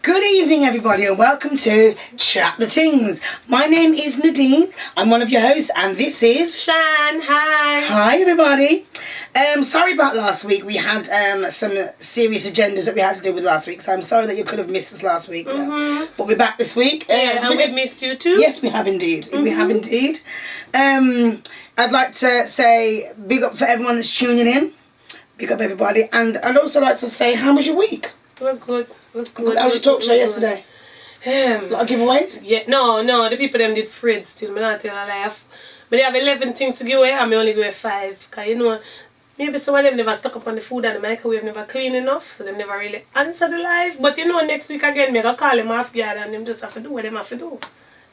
Good evening, everybody, and welcome to Chat the Tings. My name is Nadine. I'm one of your hosts, and this is Shan. Hi. Hi, everybody. Sorry about last week. We had some serious agendas that we had to deal with last week, so I'm sorry that you could have missed us last week. But we're back this week. Yeah, and we've missed you too. Yes, we have indeed. We have indeed. I'd like to say big up for everyone that's tuning in. Big up everybody, and I'd also like to say, how was your week? It was good. It was good. How was your talk show yesterday? A lot of giveaways? Yeah, no, the people them did afraid still. I'm not telling a lie. But they have 11 things to give away and I only give away 5. Because you know, maybe some of them never stuck up on the food and the microwave never clean enough, so they never really answer the live. But you know, next week again, I'm going to call them off guard and them just have to do what they have to do.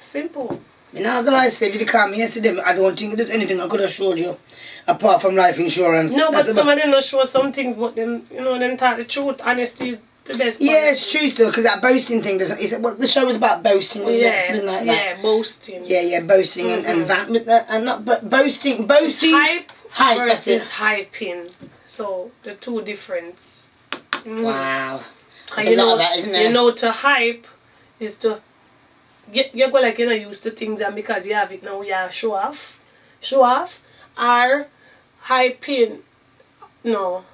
Simple. You know, the lie said, if you call me yesterday, I don't think there's anything I could have showed you apart from life insurance. No, but some of them not show some things, but them, you know, them talk the truth. Honesty is the best part. Yeah, it's true still, because that boasting thing doesn't. Is it, well, the show was about boasting, wasn't it? Something like that. Yeah, boasting. Yeah, boasting and that, and not but boasting. Hype versus that's it. hyping. So the two difference. Wow, there's a lot of that, isn't there? You know, to hype is to you go like you're not used to things, and because you have it now, you show off, or hyping. No,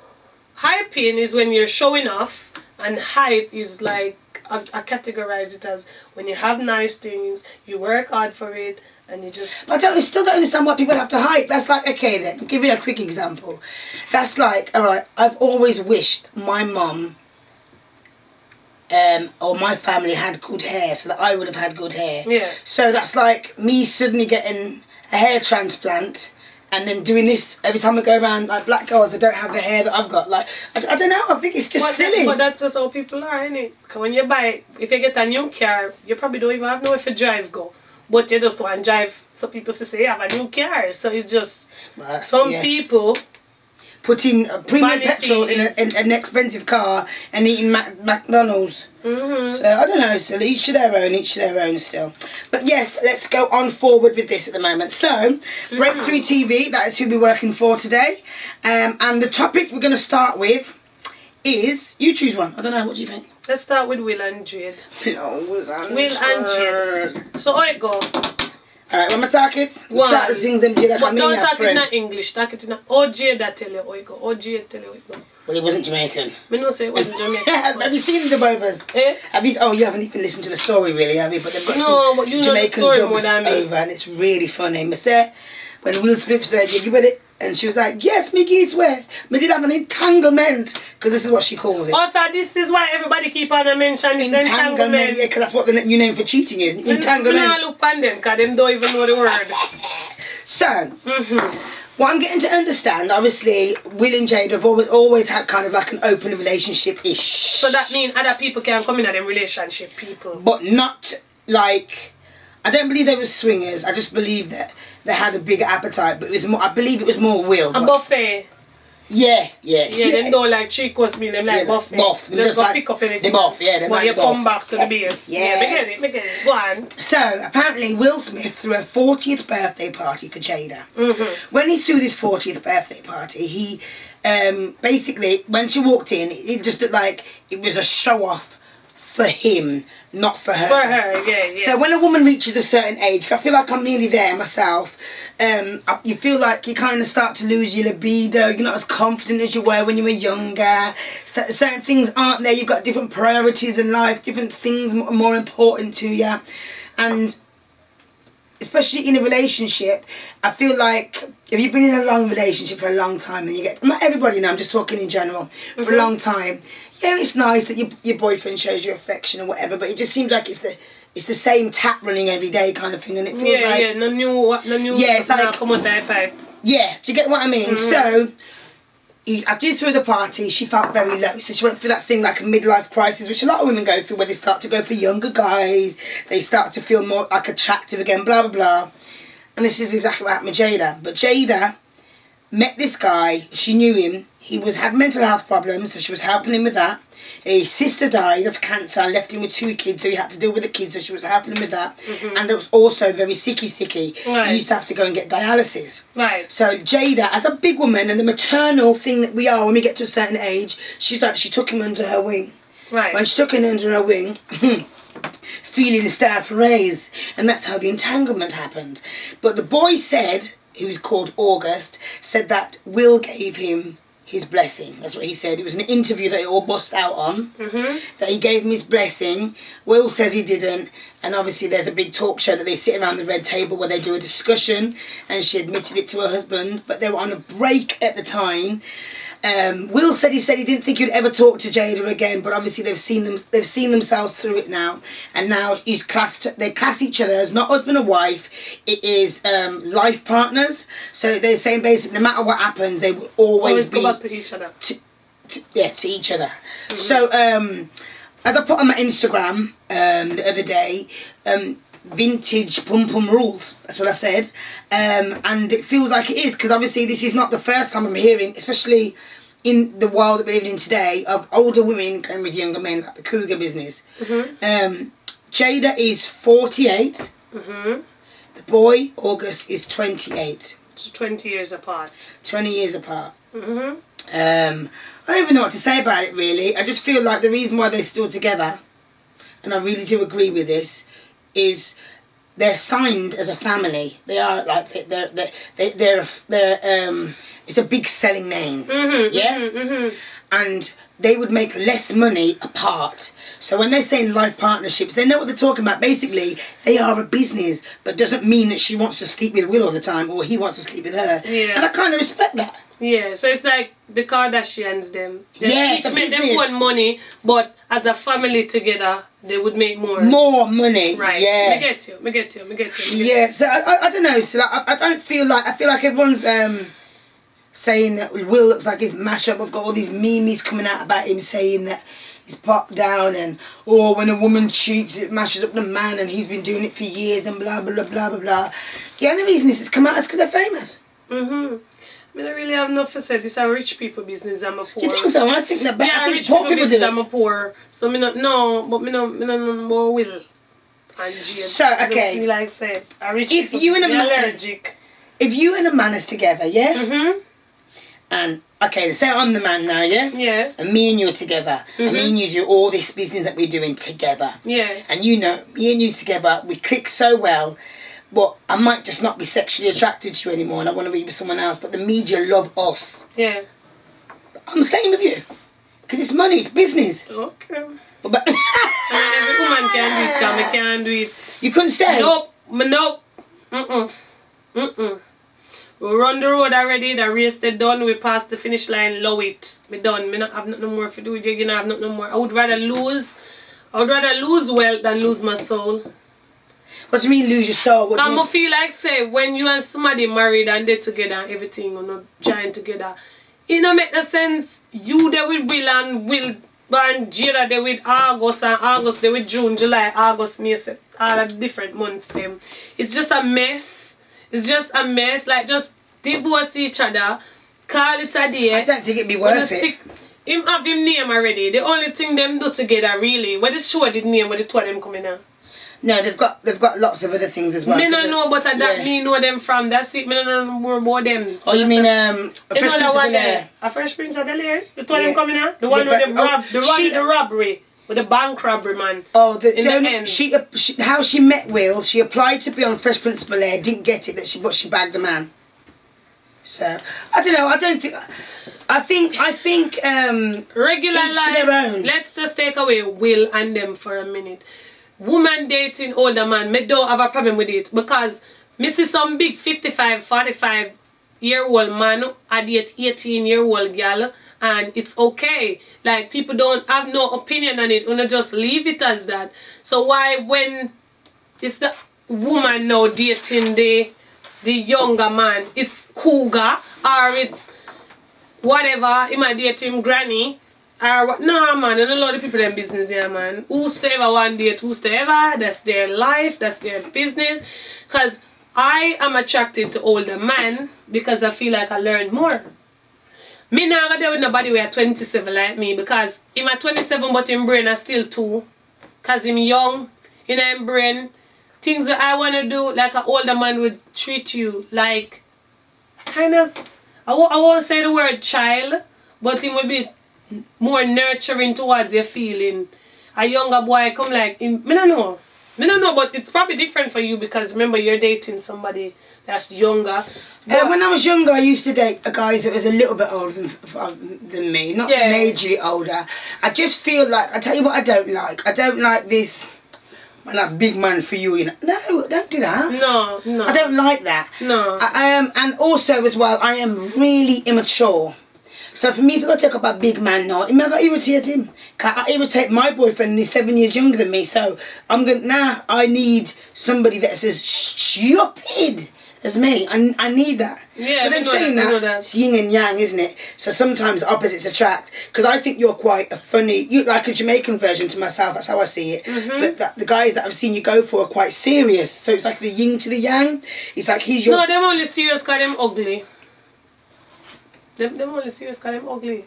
hyping is when you're showing off, and hype is like I categorize it as when you have nice things, you work hard for it, and you just. I still don't understand why people have to hype. That's like, okay then, I'll give you a quick example. That's like, alright, I've always wished my mum or my family had good hair so that I would have had good hair. Yeah. So that's like me suddenly getting a hair transplant and then doing this every time I go around, like black girls that don't have the hair that I've got. Like, I don't know, I think it's just silly. But that's just how people are, innit? Because when you buy, if you get a new car, you probably don't even have nowhere for drive go. But you just want to drive, so people say you have a new car. So it's just, people putting premium petrol in an expensive car and eating McDonald's. So I don't know, so each to their own still. But yes, let's go on forward with this at the moment. So, Breakthrough TV, that is who we're working for today. And the topic we're going to start with is, you choose one. I don't know, what do you think? Let's start with Will and Jade. Will and Jade. So how it go? Alright, when I talk it, start the things them Jade that but don't talk friend. it in English, talk it in Jade that tell you how it go. Oh, Jade tell you how it go. Well, it wasn't Jamaican. Me no say it wasn't Jamaican. Have you seen the Dubovers? Eh? You haven't even listened to the story really, have you? But they've got but you some know Jamaican the story dubs more than me. over and it's really funny. Me say, when Will Smith said, you give it, and she was like, yes, me give it where. Me did have an entanglement. Because this is what she calls it. Also, this is why everybody keep on mentioning this entanglement. Yeah, because that's what the new name for cheating is. Entanglement. I don't look on them because they don't even know the word. So, what I'm getting to understand, obviously, Will and Jade have always had kind of like an open relationship-ish. So that means other people can come in at them relationship people. But not like, I don't believe they were swingers. I just believe that they had a bigger appetite. But it was more, I believe it was more Will. A buffet. Yeah. They don't like 3 course meal, them like buffet. They just go like, pick up anything. They buff, yeah. They but like you come back to the base. Yeah. Me get it. Go on. So, apparently, Will Smith threw a 40th birthday party for Jada. When he threw this 40th birthday party, he basically, when she walked in, it just looked like it was a show-off for him, not for her. For her, yeah. So when a woman reaches a certain age, I feel like I'm nearly there myself, you feel like you kind of start to lose your libido. You're not as confident as you were when you were younger. Certain things aren't there. You've got different priorities in life, different things more important to you. And especially in a relationship, I feel like if you've been in a long relationship for a long time, then you get, not everybody now, I'm just talking in general, for a long time, yeah, it's nice that your boyfriend shows you affection or whatever, but it just seems like it's the same tap running every day kind of thing, and it feels no new it's like, come on that pipe. Yeah, do you get what I mean? So after you threw the party, she felt very low, so she went through that thing like a midlife crisis, which a lot of women go through, where they start to go for younger guys, they start to feel more like attractive again, blah blah blah. And this is exactly what happened with Jada. But Jada met this guy, she knew him, he had mental health problems, so she was helping him with that. His sister died of cancer and left him with 2 kids, so he had to deal with the kids, so she was helping him with that. And it was also very sicky. Right. He used to have to go and get dialysis. Right. So Jada, as a big woman and the maternal thing that we are when we get to a certain age, she took him under her wing. Right. When she took him under her wing, feeling start to raise, and that's how the entanglement happened. But the boy said, who's called August, said that Will gave him his blessing. That's what he said. It was an interview that he all bust out on. That he gave him his blessing. Will says he didn't, and obviously there's a big talk show that they sit around the red table where they do a discussion, and she admitted it to her husband, but they were on a break at the time. Will said he didn't think he'd ever talk to Jada again, but obviously they've seen themselves through it now, and now they class each other as not husband and wife. It is life partners. So they're saying basically no matter what happens, they will always be go back to each other. To each other. So as I put on my Instagram the other day, vintage pum pum rules, that's what I said, and it feels like it is, because obviously this is not the first time I'm hearing, especially in the world that we're living in today, of older women going with younger men, like the cougar business. Jada is 48. The boy August is 28. So 20 years apart. 20 years apart. I don't even know what to say about it really. I just feel like the reason why they're still together, and I really do agree with this, is they're signed as a family. They are like they're it's a big selling name, and they would make less money apart. So when they're saying life partnerships, they know what they're talking about. Basically, they are a business, but doesn't mean that she wants to sleep with Will all the time or he wants to sleep with her. And I kind of respect that. Yeah, so it's like the Kardashians, them. They each make them own money, but as a family together, they would make more. More money. Right. Yeah. Me get you. Yeah, so I don't know. So I don't feel like, I feel like everyone's saying that Will looks like his mashup. I've got all these memes coming out about him saying that he's popped down, and when a woman cheats, it mashes up the man, and he's been doing it for years, and blah blah blah blah blah. The only reason this has come out is because they're famous. I don't really have enough to say. This is a rich people business. I'm a poor. Do you think so? I think that. Yeah, I think rich poor people do it. I'm a poor. So me not more Will and Jade. So okay. I feel like say a rich If people you and a man, allergic. If you and a man is together, yeah. And okay, say I'm the man now, yeah. Yeah. And me and you are together, and me and you do all this business that we're doing together. Yeah. And you know, me and you together, we click so well. But I might just not be sexually attracted to you anymore, and I want to be with someone else. But the media love us. Yeah. I'm staying with you because it's money, it's business. Okay. But Every woman can do it, I can't do it. You couldn't stay. Nope. We run the road already. The race they done. We passed the finish line. Low it. Me done. Me not have nothing more to do with you. You know, have nothing more. I would rather lose wealth than lose my soul. What do you mean lose your soul? I feel like say when you and somebody married and they together and everything, you know, joined together, it don't make no sense. You there with Will and Jada there with August, and August there with June, July, August, May, all the different months them. It's just a mess. It's just a mess. Like just divorce each other, call it a day. I don't think it'd be worth it. Him have him name already. The only thing them do together really, where the show did name where the two of them coming out. No, they've got lots of other things as well. Me don't know about that. Me know them from. That's it. Me don't know more about them. So you mean a Fresh Prince of Bel-Air? A Fresh Prince of Bel-Air? The two of them coming out? The one with the robbery. With the bank robbery, man. Oh, the end. She, how she met Will, she applied to be on Fresh Prince of Bel-Air, didn't get it, but she bagged the man. So, I don't know, I think regular each life, to their own. Let's just take away Will and them for a minute. Woman dating older man, me don't have a problem with it, because me see some big 55, 45-year-old man I date 18-year-old girl, and it's okay. Like, people don't have no opinion on it, wanna just leave it as that. So why when it's the woman now dating the younger man, it's cougar, or it's whatever, he might date him granny, or what? Nah, man, I don't know the people in business here, man. Who's to ever one date, who's to ever, that's their life, that's their business. Because I am attracted to older men because I feel like I learn more. Me not gonna deal with nobody who are 27 like me, because him at 27 but him brain are still 2. Because him young, in him brain, things that I want to do, like an older man would treat you like, kind of, I won't say the word child, but he would be more nurturing towards your feeling. A younger boy come like, I don't know. I don't know, but it's probably different for you because remember you're dating somebody that's younger. When I was younger, I used to date a guy that was a little bit older than me, not majorly older. I just feel like, I tell you what I don't like. I don't like this, man, that big man for you, you know. No, don't do that. No. I don't like that. No. And also as well, I am really immature. So for me, if you got to talk about big man now, I got to irritate him. I irritate my boyfriend and he's 7 years younger than me. So I'm going, I need somebody that's as stupid as me. I need that. Yeah, but then saying that, it's yin and yang, isn't it? So sometimes opposites attract. Because I think you're quite a funny, you like a Jamaican version to myself. That's how I see it. But the guys that I've seen you go for are quite serious. So it's like the yin to the yang. It's like he's your... No, them only serious because them ugly. Them only serious because them ugly.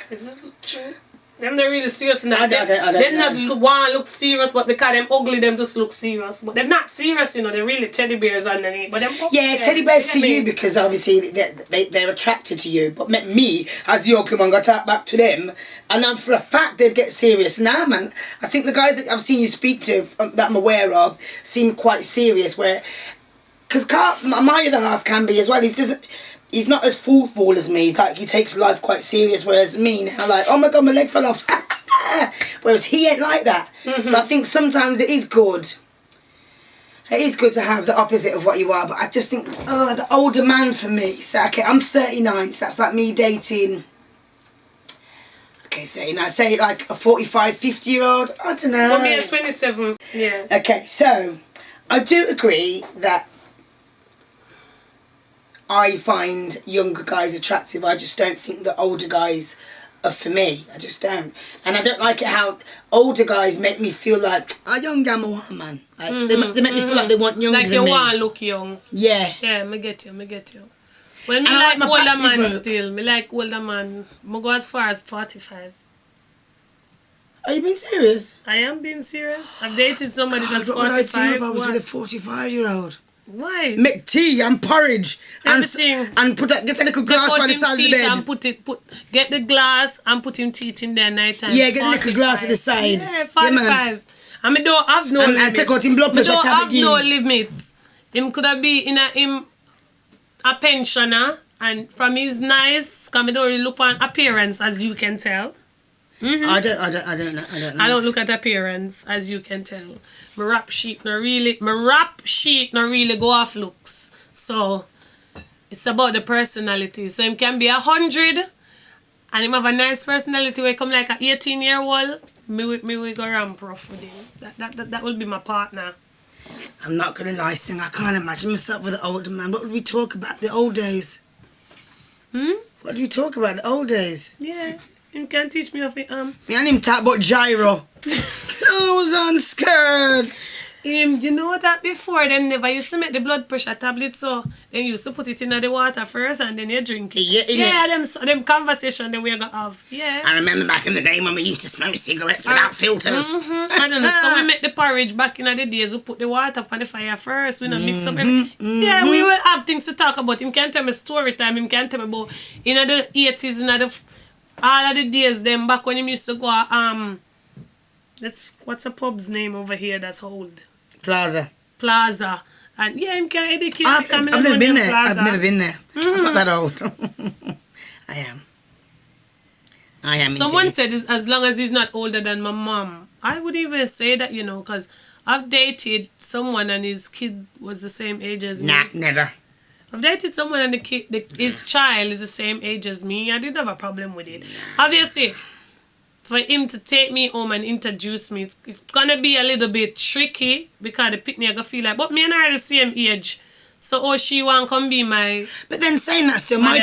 It's just true. Them they're really serious now. Them not want to look serious, but because them ugly, them just look serious. But they're not serious, you know. They're really teddy bears underneath. But them teddy bears to you because obviously they're attracted to you. But me, as the ugly one, got to talk back to them, and for a fact they'd get serious. Nah, man. I think the guys that I've seen you speak to, that I'm aware of, seem quite serious. Because my other half can be as well. He's not as fool as me. Like, he takes life quite serious, whereas me now, like, oh my God, my leg fell off. Whereas he ain't like that. So I think sometimes it is good. It is good to have the opposite of what you are, but I just think, the older man for me. So, okay, I'm 39, so that's like me dating, 39, say like a 45, 50-year-old, I don't know. Well, me at 27, yeah. Okay, so I do agree that I find younger guys attractive. I just don't think that older guys are for me. I just don't. And I don't like it how older guys make me feel like, young girl, I want a man. Like, they make me feel like they want younger than me. Like you want to look young. Yeah. Yeah, me get you. Well, me like older man still. Me like older man. Me go as far as 45. Are you being serious? I am being serious. I've dated somebody that's 45. What would I do if I was with a 45-year-old? Why? Make tea and porridge and get a little glass by the side of the bed. Get the glass and put him teeth in there nighttime. Yeah, get the little glass at the side. Yeah, 45. And I don't have no limits. And take out him blood pressure tablet. I don't have no limits. Him could have been a pensioner, and from his nice, because I don't really look on appearance, as you can tell. I don't know. I don't look at appearance, as you can tell. My rap sheet no really go off looks. So it's about the personality. So him can be 100 and him have a nice personality where he come like an 18-year-old. Me will go ramp rough with him. That will be my partner. I'm not gonna lie, Sting, I can't imagine myself with an older man. What would we talk about? The old days? What do we talk about? The old days? Yeah. You can teach me of it, Me and him talk about gyro. I was unscared. You know that before them never used to make the blood pressure tablet, so they used to put it in the water first and then you drink it. Them conversation that we're gonna have. Yeah. I remember back in the day when we used to smoke cigarettes without filters. I don't know. So we make the porridge back in the days. We put the water up on the fire first. We don't mix up everything. Yeah, we will have things to talk about. Him can tell me story time. Him can tell me about in the 80s, all of the days them back when him used to go what's a pub's name over here that's old? Plaza. And yeah, him can educate. I've never been there. I've never been there. I'm not that old. I am. Someone indeed. said as long as he's not older than my mom. I would even say that, because I've dated someone and his kid was the same age as me. Nah, never. I've dated someone and his child is the same age as me. I didn't have a problem with it. Obviously, for him to take me home and introduce me, it's gonna be a little bit tricky because the picnic I gonna feel like, but me and her are the same age. So she want come be my... But then saying that still, I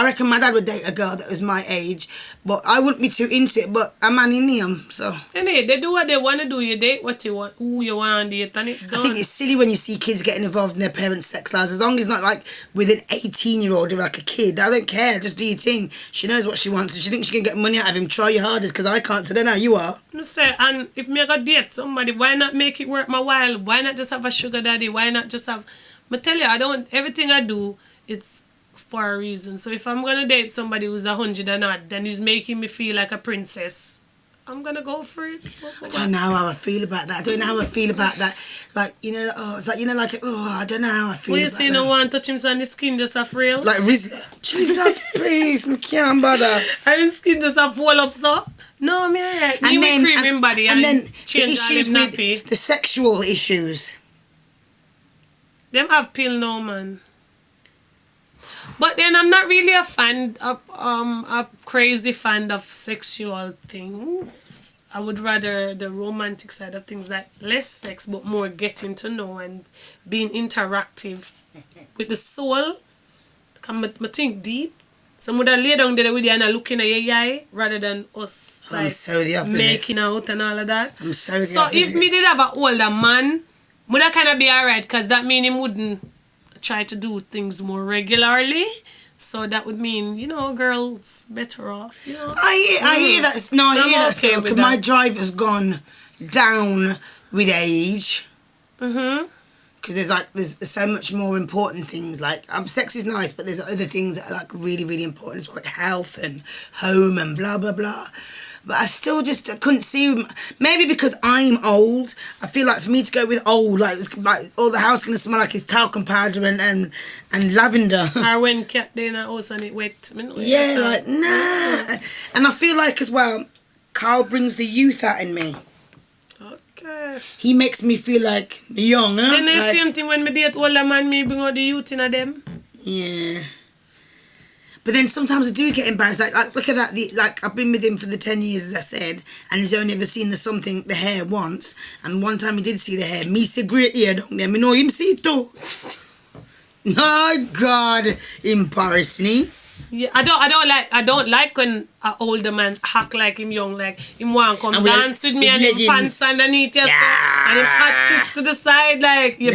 reckon my dad would date a girl that was my age, but I wouldn't be too into it, but a man in him, so... Anyway, they do what they want to do, you date what you want, who you want to date, and it done. I think it's silly when you see kids getting involved in their parents' sex lives, as long as it's not like with an 18-year-old or like a kid. I don't care, just do your thing. She knows what she wants. If she thinks she can get money out of him, try your hardest, because I can't, so then how you are. I say, and if me go date somebody, why not make it worth my while? Why not just have a sugar daddy? Why not just have... I tell you, everything I do, it's for a reason. So if I'm gonna date somebody who's 100 and odd, then he's making me feel like a princess, I'm gonna go for it. I don't know how I feel about that. I don't know how I feel about that. Like, it's like, I don't know how I feel What you about say, that. no one touch him on the skin just a frail? Like Rizla. Jesus, please, I can't bother. And his skin just a fall up, so? No, me alright. Me with cream body and then change the all issues him with nappy. the sexual issues. Them have pill now, man. But then I'm not really a fan of a crazy fan of sexual things. I would rather the romantic side of things, like less sex but more getting to know and being interactive with the soul. I think deep. Some would have lay down there with you and looking at your eye rather than us I'm so the opposite. making out and all of that. I'm so the So opposite. if me did have an older man, would that kind of be alright, because that mean him wouldn't try to do things more regularly. So that would mean, girls better off. I hear that. No, I I'm hear that okay still, with because my that. drive has gone down with age. Mm-hmm. Because there's so much more important things. Like, sex is nice, but there's other things that are like really, really important. It's like health and home and blah, blah, blah. But I still just couldn't see. Maybe because I'm old, I feel like for me to go with old, it's like all the house gonna smell like it's talcum powder and lavender. Or when cat day in the house and it wet. Yeah, like nah. And I feel like as well, Carl brings the youth out in me. Okay. He makes me feel like young, huh? Then the same thing when me date older man, me bring out the youth in them. Yeah. But then sometimes I do get embarrassed. Like look at that. I've been with him for the 10 years, as I said, and he's only ever seen the hair once. And one time he did see the hair. Me say great hair down there. Me know him see it too. Oh God, embarrassing. Yeah, I don't like when an older man act like him young, like him want come And dance with me and him leggings. pants underneath you, Yeah. and him hot twist to the side, like you're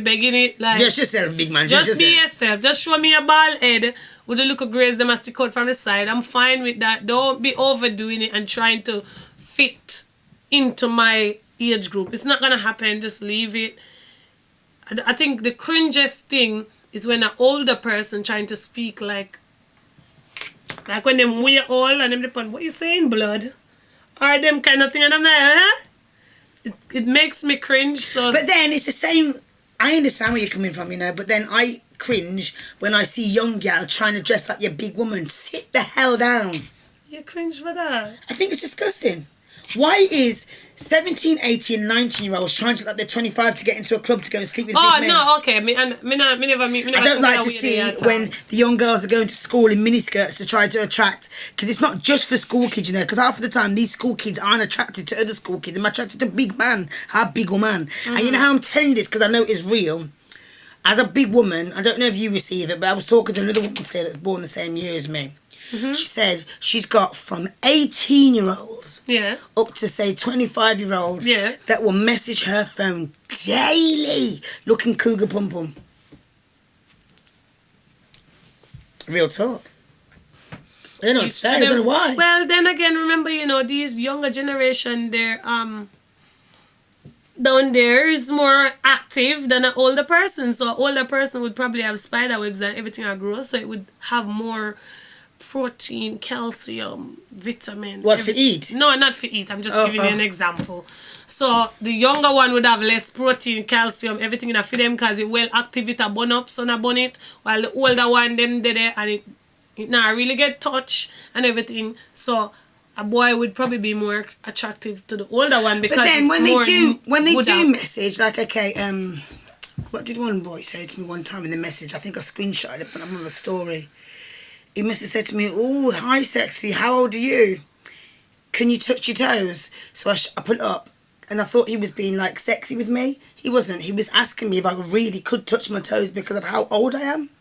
begging it, like Just yourself, big man. just be yourself. Just show me a bald head with a little grace that must stick out from the side. I'm fine with that. Don't be overdoing it and trying to fit into my age group. It's not gonna happen. Just leave it. I think the cringest thing is when an older person trying to speak like when them way old and them depend what you saying, blood, or them kind of thing, and I'm like, huh? It makes me cringe. So, But then it's the same. I understand where you're coming from, but then I cringe when I see young gal trying to dress like your big woman. Sit the hell down. you cringe for that. I think it's disgusting. Why is 17, 18, 19-year-olds trying to look like they're 25 to get into a club to go and sleep with big men? No, okay. Me never I don't like to see when the young girls are going to school in miniskirts to try to attract, because it's not just for school kids, because half of the time these school kids aren't attracted to other school kids. They're attracted to big man, a big man. And you know how I'm telling you this, because I know it's real. As a big woman, I don't know if you receive it, but I was talking to another woman today that's born the same year as me. Mm-hmm. She said she's got from 18-year-olds up to, say, 25-year-olds that will message her phone daily looking cougar pum-pum. Real talk. I don't know what to say. I don't know why. Well, then again, remember, these younger generation, they're down there is more active than an older person. So an older person would probably have spider webs and everything that grows, so it would have more protein, calcium, vitamin. What, for eat? No, not for eat. I'm just giving you an example. So the younger one would have less protein, calcium, everything in a feed them because it well active it a bun up, so na bun it. While the older one them there and it not really get touch and everything. So a boy would probably be more attractive to the older one because but then when they do message, like, okay, what did one boy say to me one time in the message? I think I screenshotted it, but I'm on a story. He must have said to me, "Oh, hi, sexy. How old are you? Can you touch your toes?" So I put it up, and I thought he was being like sexy with me. He wasn't. He was asking me if I really could touch my toes because of how old I am.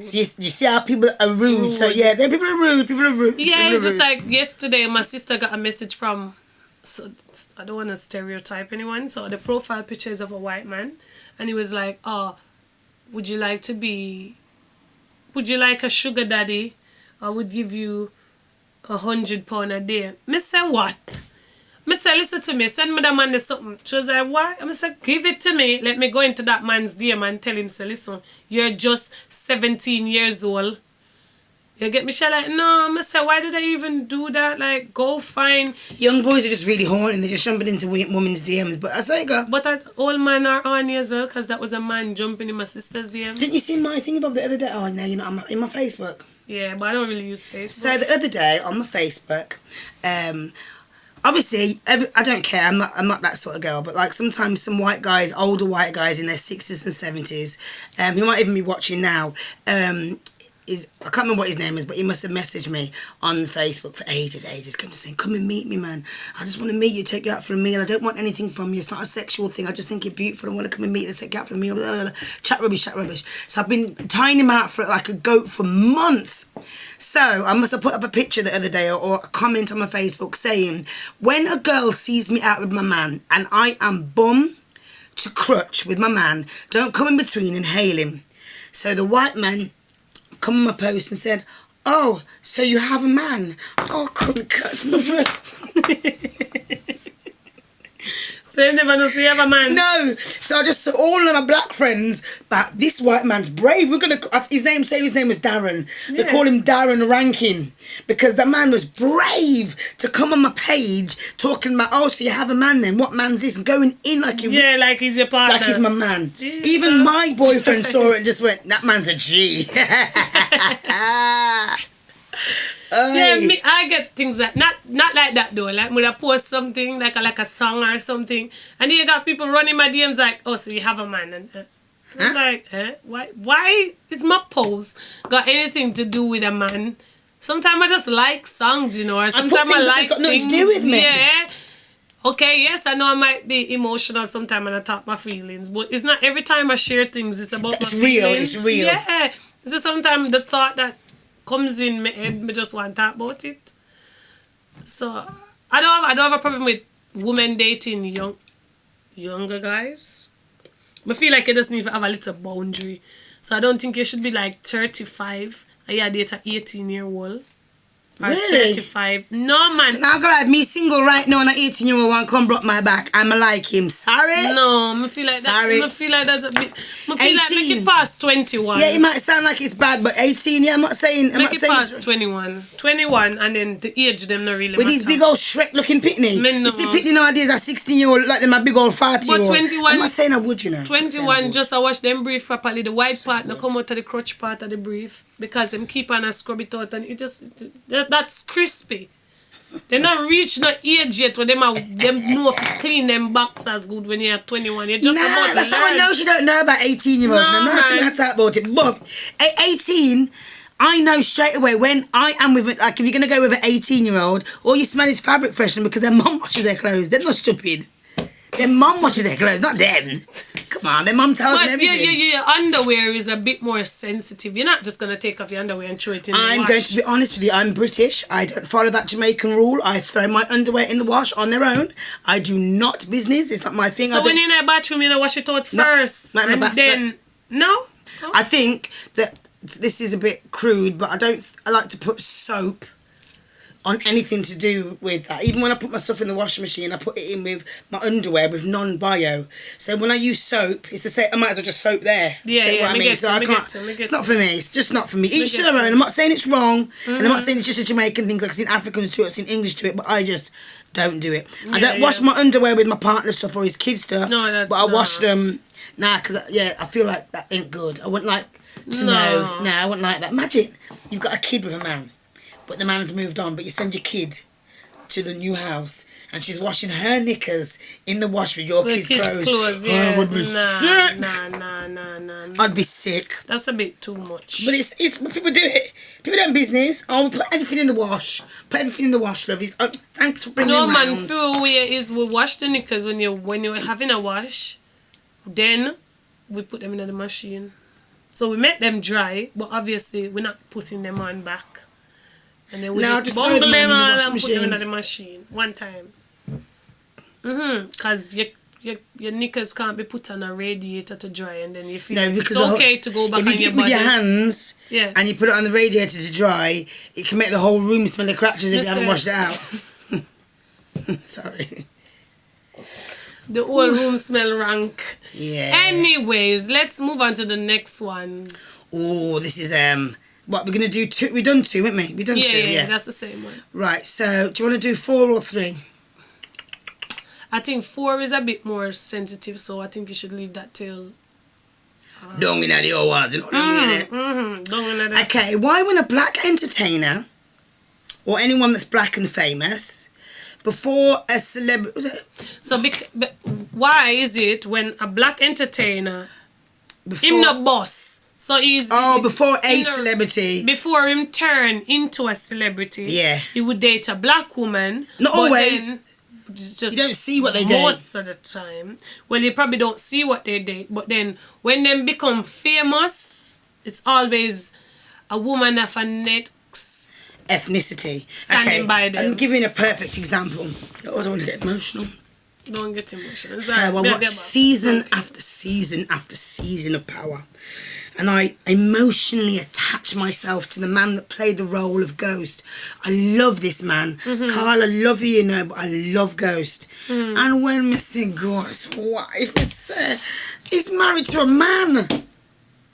So you see how people are rude. So yeah, people are rude. People are rude. Yeah, it's just like yesterday, my sister got a message from. So I don't want to stereotype anyone. So the profile picture is of a white man, and he was like, "Oh, would you like a sugar daddy? I would give you £100 a day." Me say what? I said, listen to me, send me that man something. She was like, what? I said, give it to me. Let me go into that man's DM and tell him, say, listen, you're just 17 years old. You get me? She like, no. I said, why did I even do that? Like, go find... Young boys are just really horny. They're just jumping into women's DMs. But I say, go. But that old man are horny as well, because that was a man jumping in my sister's DM. Didn't you see my thing about the other day? Oh, no, you're not in my Facebook. Yeah, but I don't really use Facebook. So the other day on my Facebook, obviously, I don't care. I'm not that sort of girl. But like sometimes some white guys, older white guys in their 60s and 70s, who might even be watching now, I can't remember what his name is, but he must have messaged me on Facebook for ages, come and meet me, man. I just want to meet you, take you out for a meal. I don't want anything from you. It's not a sexual thing. I just think you're beautiful. I want to come and meet you, take you out for a meal. Blah, blah, blah. Chat rubbish. So I've been tying him out for like a goat for months. So I must have put up a picture the other day or a comment on my Facebook saying, when a girl sees me out with my man and I am bum to crutch with my man, don't come in between and hail him. So the white man come on my post and said, oh, so you have a man? Oh, I couldn't catch my breath. So you never know, so you have a man? No. So I just saw all of my black friends, but this white man's brave. We're going to, his name was Darren. They call him Darren Rankin because the man was brave to come on my page talking about, oh, so you have a man then? What man's this? And going in like you... Yeah, like he's your partner. Like he's my man. Jesus. Even my boyfriend saw it and just went, that man's a G. Yeah, I get things like not like that though. Like when I post something like a song or something, and you got people running my DMs like, oh, so you have a man, and I'm like, why is my post got anything to do with a man? Sometimes I just like songs, you know, or sometimes I like got things. Nothing to do with me. Yeah. Okay, yes, I know I might be emotional sometimes when I talk my feelings, but it's not every time I share things. It's about my feelings. It's real. Yeah. So sometimes the thought that comes in my head, me just want to talk about it. So I don't have a problem with women dating younger guys. I feel like you just need to have a little boundary. So I don't think you should be like 35 and you date an 18-year-old. Or Really? 35. No, man. Now, God, me single right now and an 18-year-old one come broke my back. I'm like him. Sorry? No, I feel like Sorry. that. I feel like that's a bit. I feel like 18. make it past 21. Yeah, it might sound like it's bad, but 18, yeah, I'm not saying... Make it past 21. 21 and then the age them not really with matter. these big old Shrek-looking pitney. Me no. You see pitney nowadays are 16-year-old, like them a big old 40-year-old. But 21... I'm not saying I would, you know. 21, just I watch them breathe properly. The white part not come out of the crotch part of the brief because them keep on and scrub it out and it just... That's crispy. They not reach no age yet where them know if you clean them boxers good when you're 21. You're just about to that's how I learn. know she don't know about 18-year-olds. No, No, nothing man. to talk about it. But at 18, I know straight away when I am with, like, if you're going to go with an 18-year-old, all you smell is fabric freshener because their mum washes their clothes. They're not stupid. Their mum washes their clothes, not them. Come on, their mum tells them everything. Your underwear is a bit more sensitive. You're not just going to take off your underwear and throw it in the wash. I'm going to be honest with you. I'm British. I don't follow that Jamaican rule. I throw my underwear in the wash on their own. I do not business. It's not my thing. So when you're in a bathroom, you wash it out first. Not in the and then... No? Oh. I think that this is a bit crude, but I like to put soap on anything to do with that. Even when I put my stuff in the washing machine, I put it in with my underwear with non-bio. So when I use soap, it's the same. I might as well just soap there. Yeah, what I mean? So I can't. It's not for me. It's just not for me. Each to their own. I'm not saying it's wrong, and I'm not saying it's just a Jamaican thing. Like I've seen Africans do it, I've seen English do it, but I just don't do it. I don't wash my underwear with my partner's stuff or his kids' stuff. But I wash them. Because I feel like that ain't good. I wouldn't like to know. No, I wouldn't like that. Imagine you've got a kid with a man, but the man's moved on, but you send your kid to the new house and she's washing her knickers in the wash with your kids' clothes. Yeah. I would be sick. Nah. I'd be sick. That's a bit too much. But it's people do it. People don't business. Oh, we put everything in the wash. Put everything in the wash, love. Thanks for bringing it round. No, man, feel weird is we wash the knickers when you're having a wash. Then we put them in the machine. So we make them dry, but obviously we're not putting them on back. And then we just bungle them all and put them in the machine one time. Because your knickers can't be put on a radiator to dry and then you feel it's okay to go back on your body. If you do it with your hands and you put it on the radiator to dry, it can make the whole room smell of crackers if you haven't washed it out. Sorry. The whole room smell rank. Yeah. Anyways, let's move on to the next one. Oh, this is what we're gonna do. Two. We've done two, haven't we? We've done two. Yeah, that's the same one. Right. So, do you want to do 4 or 3? I think 4 is a bit more sensitive, so I think you should leave that till. Dung in the awards, you know. Okay. Why when a black entertainer or anyone that's black and famous before a celebrity? So, why is it when a black entertainer, him not boss, so he's before a celebrity, before him turn into a celebrity, yeah, he would date a black woman. Not always. Just you don't see what they date most of the time. Well, you probably don't see what they date, but then when they become famous, it's always a woman of a next ethnicity standing by them. I'm giving a perfect example. I don't want to get emotional. Don't get emotional. So I watched season after season after season of Power, and I emotionally attached myself to the man that played the role of Ghost. I love this man. Carl, I love you, but I love Ghost. And when Mr. Ghost's wife, he's married to a man.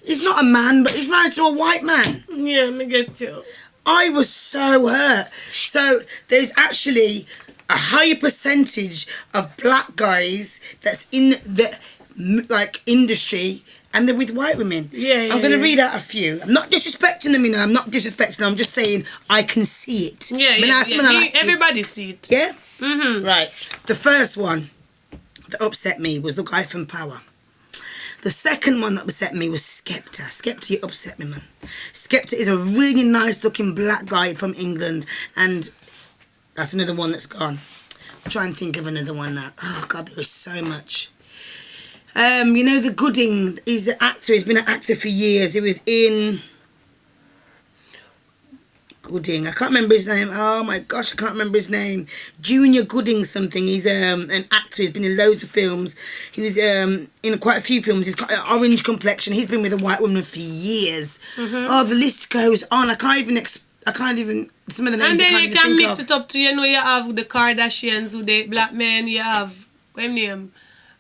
He's not a man, but he's married to a white man. Yeah, me get you. I was so hurt. So there's actually a higher percentage of black guys that's in the industry, and they're with white women. I'm going to read out a few. I'm not disrespecting them, I'm not disrespecting them. I'm just saying I can see it. Everybody see it. Yeah? Right. The first one that upset me was the guy from Power. The second one that upset me was Skepta. Skepta, you upset me, man. Skepta is a really nice-looking black guy from England, and that's another one that's gone. I'm trying to think of another one now. Oh, God, there is so much. The Gooding, he's an actor. He's been an actor for years. He was in Gooding. I can't remember his name. Oh, my gosh, I can't remember his name. Junior Gooding something. He's an actor. He's been in loads of films. He was in quite a few films. He's got an orange complexion. He's been with a white woman for years. Oh, the list goes on. I can't even some of the names. And then I can't you even can think mix of. it up to, you have the Kardashians who date black men. You have, what name?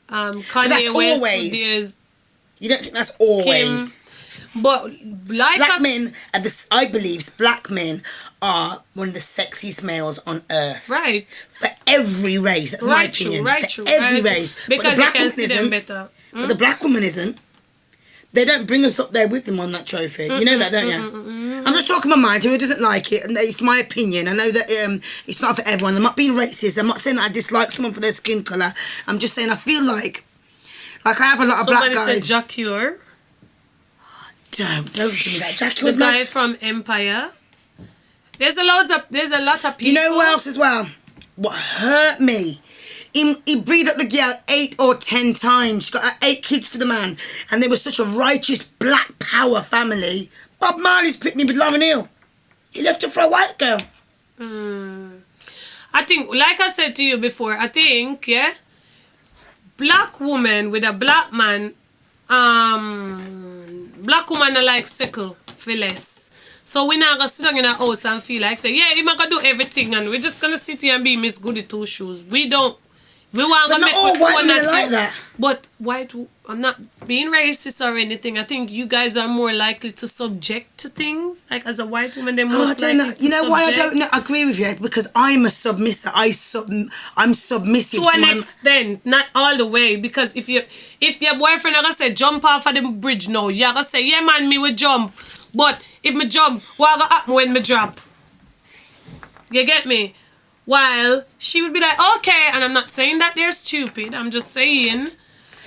Kanye that's West. Always. You don't think that's always? Kim. But like black men I believe black men are one of the sexiest males on earth. Right. For every race. That's my opinion. For every race. Because you can see them better. But the black woman isn't. They don't bring us up there with them on that trophy. You know that, don't you? I'm just talking my mind. Who doesn't like it? And it's my opinion. I know that it's not for everyone. I'm not being racist. I'm not saying that I dislike someone for their skin colour. I'm just saying I feel like I have a lot of black guys. Somebody said Jacure. Don't do me that. Jackie was the guy from Empire. There's a lot of people. You know who else as well? What hurt me? He breed up the girl 8 or 10 times. She got 8 kids for the man. And they were such a righteous black power family. Bob Marley's picnic with Lauryn Hill. He left her for a white girl. I think, like I said to you before, black woman with a black man, black woman are like sickle for less. So we're not going to sit down in a house and feel like, he's not going to do everything and we're just going to sit here and be Miss Goody Two Shoes. We want to make all white women like that. But I'm not being racist or anything. I think you guys are more likely to subject to things. Like as a white woman, they're most likely to You know why I don't agree with you? Because I'm a submissive. I'm submissive to an extent, not all the way. Because if your boyfriend are gonna say jump off of the bridge now, you're gonna say, yeah man, me will jump. But if me jump, what gonna happen when me drop? You get me? While she would be like, okay, and I'm not saying that they're stupid. I'm just saying,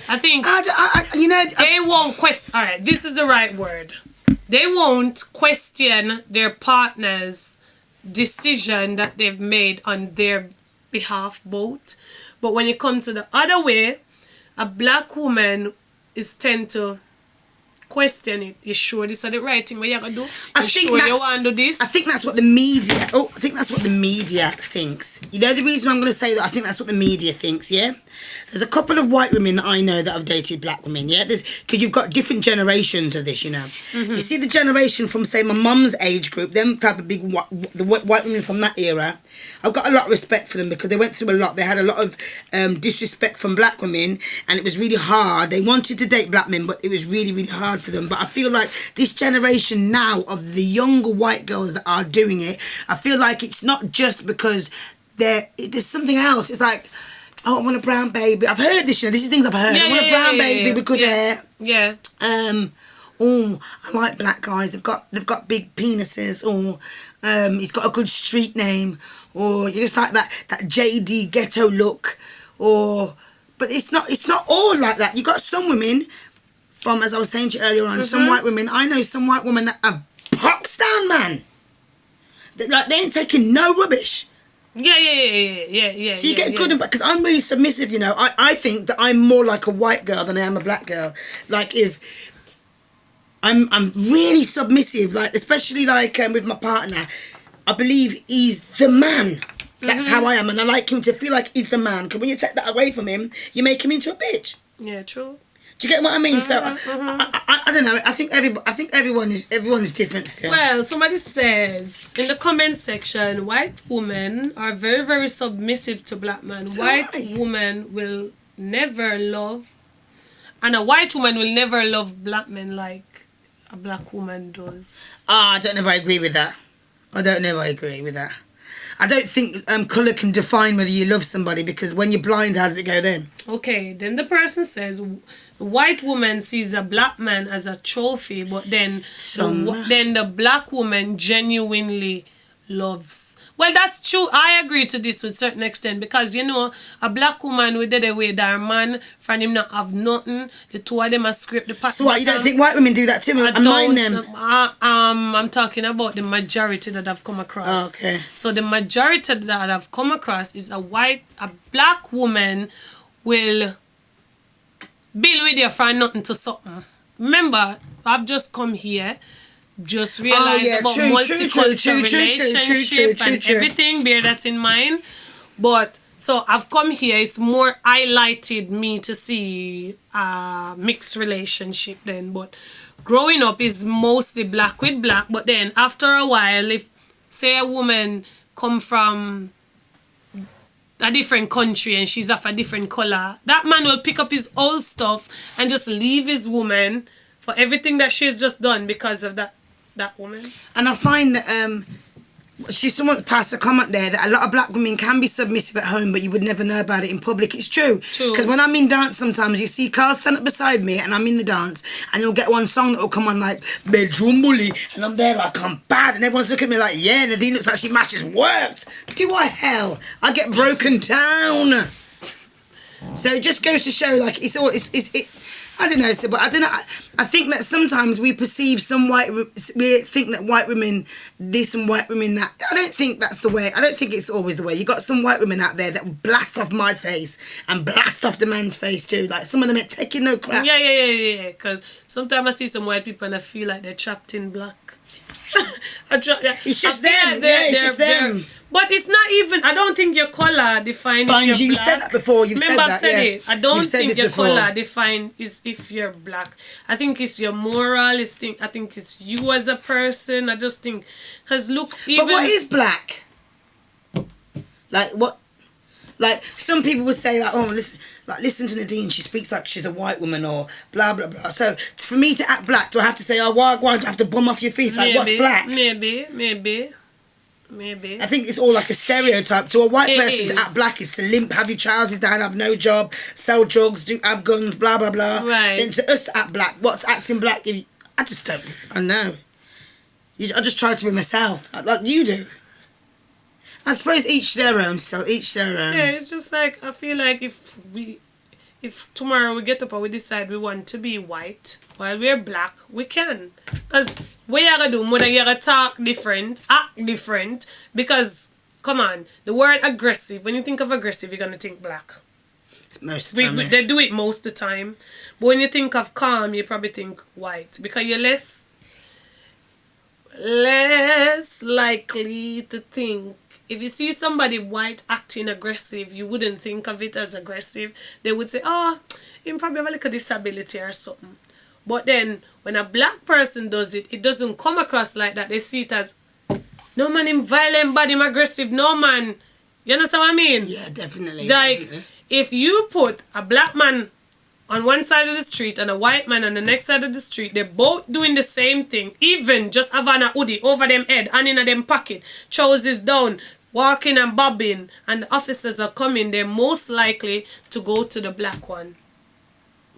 I think they won't question. All right, this is the right word. They won't question their partner's decision that they've made on their behalf, both. But when it comes to the other way, a black woman tend to question it. You sure this is the right thing? What you gonna do? You sure you want to do this? I think that's what the media. I think that's what the media thinks. You know the reason I'm going to say that? I think that's what the media thinks. Yeah. There's a couple of white women that I know that have dated black women, yeah? Because you've got different generations of this, you know. You see the generation from, say, my mum's age group, them type of big the white women from that era, I've got a lot of respect for them because they went through a lot. They had a lot of disrespect from black women, and it was really hard. They wanted to date black men, but it was really, really hard for them. But I feel like this generation now of the younger white girls that are doing it, I feel like it's not just because there's something else. It's like, oh, I want a brown baby. I've heard this, you know. This is things I've heard. I want a brown baby with good hair. Yeah. Oh, I like black guys. They've got big penises. Or he's got a good street name. Or you just like that JD ghetto look. But it's not all like that. You got some women from, as I was saying to you earlier on, some white women. I know some white women that have box down, man. They ain't taking no rubbish. Yeah. So you get good and bad, because I'm really submissive, you know. I think that I'm more like a white girl than I am a black girl. Like, if I'm really submissive, like, especially like with my partner, I believe he's the man. That's how I am, and I like him to feel like he's the man. Because when you take that away from him, you make him into a bitch. Yeah, true. Do you get what I mean? So I don't know. I think everyone is different still. Well, somebody says in the comment section, white women are very, very submissive to black men. White woman will never love, and a white woman will never love black men like a black woman does. I don't know if I agree with that. I don't think colour can define whether you love somebody, because when you're blind, how does it go then? Okay, then the person says, white woman sees a black man as a trophy, but then the black woman genuinely loves. Well, that's true. I agree to this to a certain extent, because, you know, a black woman with the way that man from him not have nothing, the two of them are scrape the pot. So what, you don't think white women do that too? I mind them. I'm talking about the majority that I've come across. Oh, okay. So the majority that I've come across is a black woman will bill with you for nothing to something. Remember, I've just come here, just realize about multicultural relationship and everything, bear that in mind. But so I've come here, it's more highlighted me to see a mixed relationship then. But growing up is mostly black with black, but then after a while, if say a woman come from a different country and she's of a different color, that man will pick up his old stuff and just leave his woman for everything that she's just done because of that woman. And I find that someone passed a comment there that a lot of black women can be submissive at home, but you would never know about it in public. It's true. Because when I'm in dance sometimes, you see Carl stand up beside me and I'm in the dance, and you'll get one song that will come on like Bedroom Bully, and I'm there like I'm bad, and everyone's looking at me like, yeah, Nadine looks like she matches worked. Do I hell? I get broken down. So it just goes to show, like, I don't know, but I don't know. I think that sometimes we perceive we think that white women this and white women that. I don't think that's the way. I don't think it's always the way. You got some white women out there that blast off my face and blast off the man's face too. Like, some of them ain't taking no crap. Yeah. Because sometimes I see some white people and I feel like they're trapped in black. It's just them. It's just them. But it's not even, I don't think your colour defines if you're black. You said that before. Remember, I've said it. I don't think your colour defines if you're black. I think it's your moral. I think it's you as a person. I just think, because look, even... But what is black? Like, what? Like, some people would say, like, oh, listen to Nadine, she speaks like she's a white woman, or blah, blah, blah. So, for me to act black, do I have to say, oh, why do I have to bum off your face? Like, what's black? Maybe. I think it's all like a stereotype. To a white person, to act black is to limp, have your trousers down, have no job, sell drugs, have guns, blah, blah, blah. Right. Then to us to act black, what's acting black? I just don't, I know. I just try to be myself, like you do. I suppose each their own still, each their own. Yeah, it's just like, I feel like if tomorrow we get up and we decide we want to be white while we're black, we can. Because what you gotta do, mother, you gotta talk different, act different. Because, come on, the word aggressive, when you think of aggressive, you're gonna think black. Most of the time, they do it most of the time. But when you think of calm, you probably think white. Because you're less likely to think if you see somebody white acting aggressive, you wouldn't think of it as aggressive. They would say, oh, he probably have a little disability or something. But then, when a black person does it, it doesn't come across like that. They see it as, no man, him violent, bad, him aggressive, no man. You understand what I mean? Yeah, definitely. Like, definitely. if you put a black man on one side of the street and a white man on the next side of the street, they're both doing the same thing. Even just having a hoodie over them head and in them pocket, trousers down, walking and bobbing, and the officers are coming, they're most likely to go to the black one.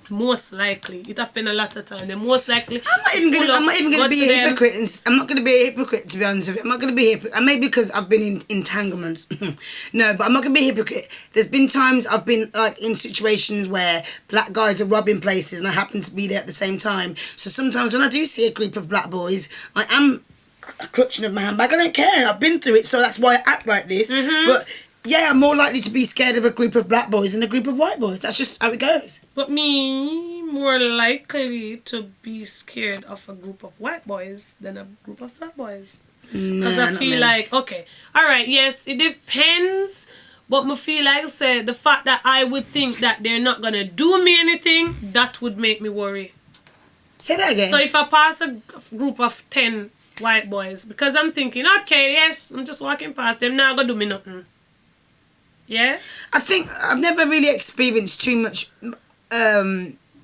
Most likely. It happened a lot of times. They're most likely. I'm not even gonna be a hypocrite. I'm not gonna be a hypocrite, to be honest with you. I'm not gonna be a hypocrite. Maybe because I've been in entanglements. No, but I'm not gonna be a hypocrite. There's been times I've been like in situations where black guys are robbing places and I happen to be there at the same time. So sometimes when I do see a group of black boys, I am clutching of my handbag. I don't care. I've been through it, so that's why I act like this. But yeah, I'm more likely to be scared of a group of black boys than a group of white boys. That's just how it goes. But me, more likely to be scared of a group of white boys than a group of black boys. Because I feel like, okay, alright, yes, it depends. But I feel like, say, the fact that I would think that they're not going to do me anything, that would make me worry. Say that again. So if I pass a group of 10 white boys, because I'm thinking, okay, yes, I'm just walking past them, now going to do me nothing. Yeah? I think I've never really experienced too much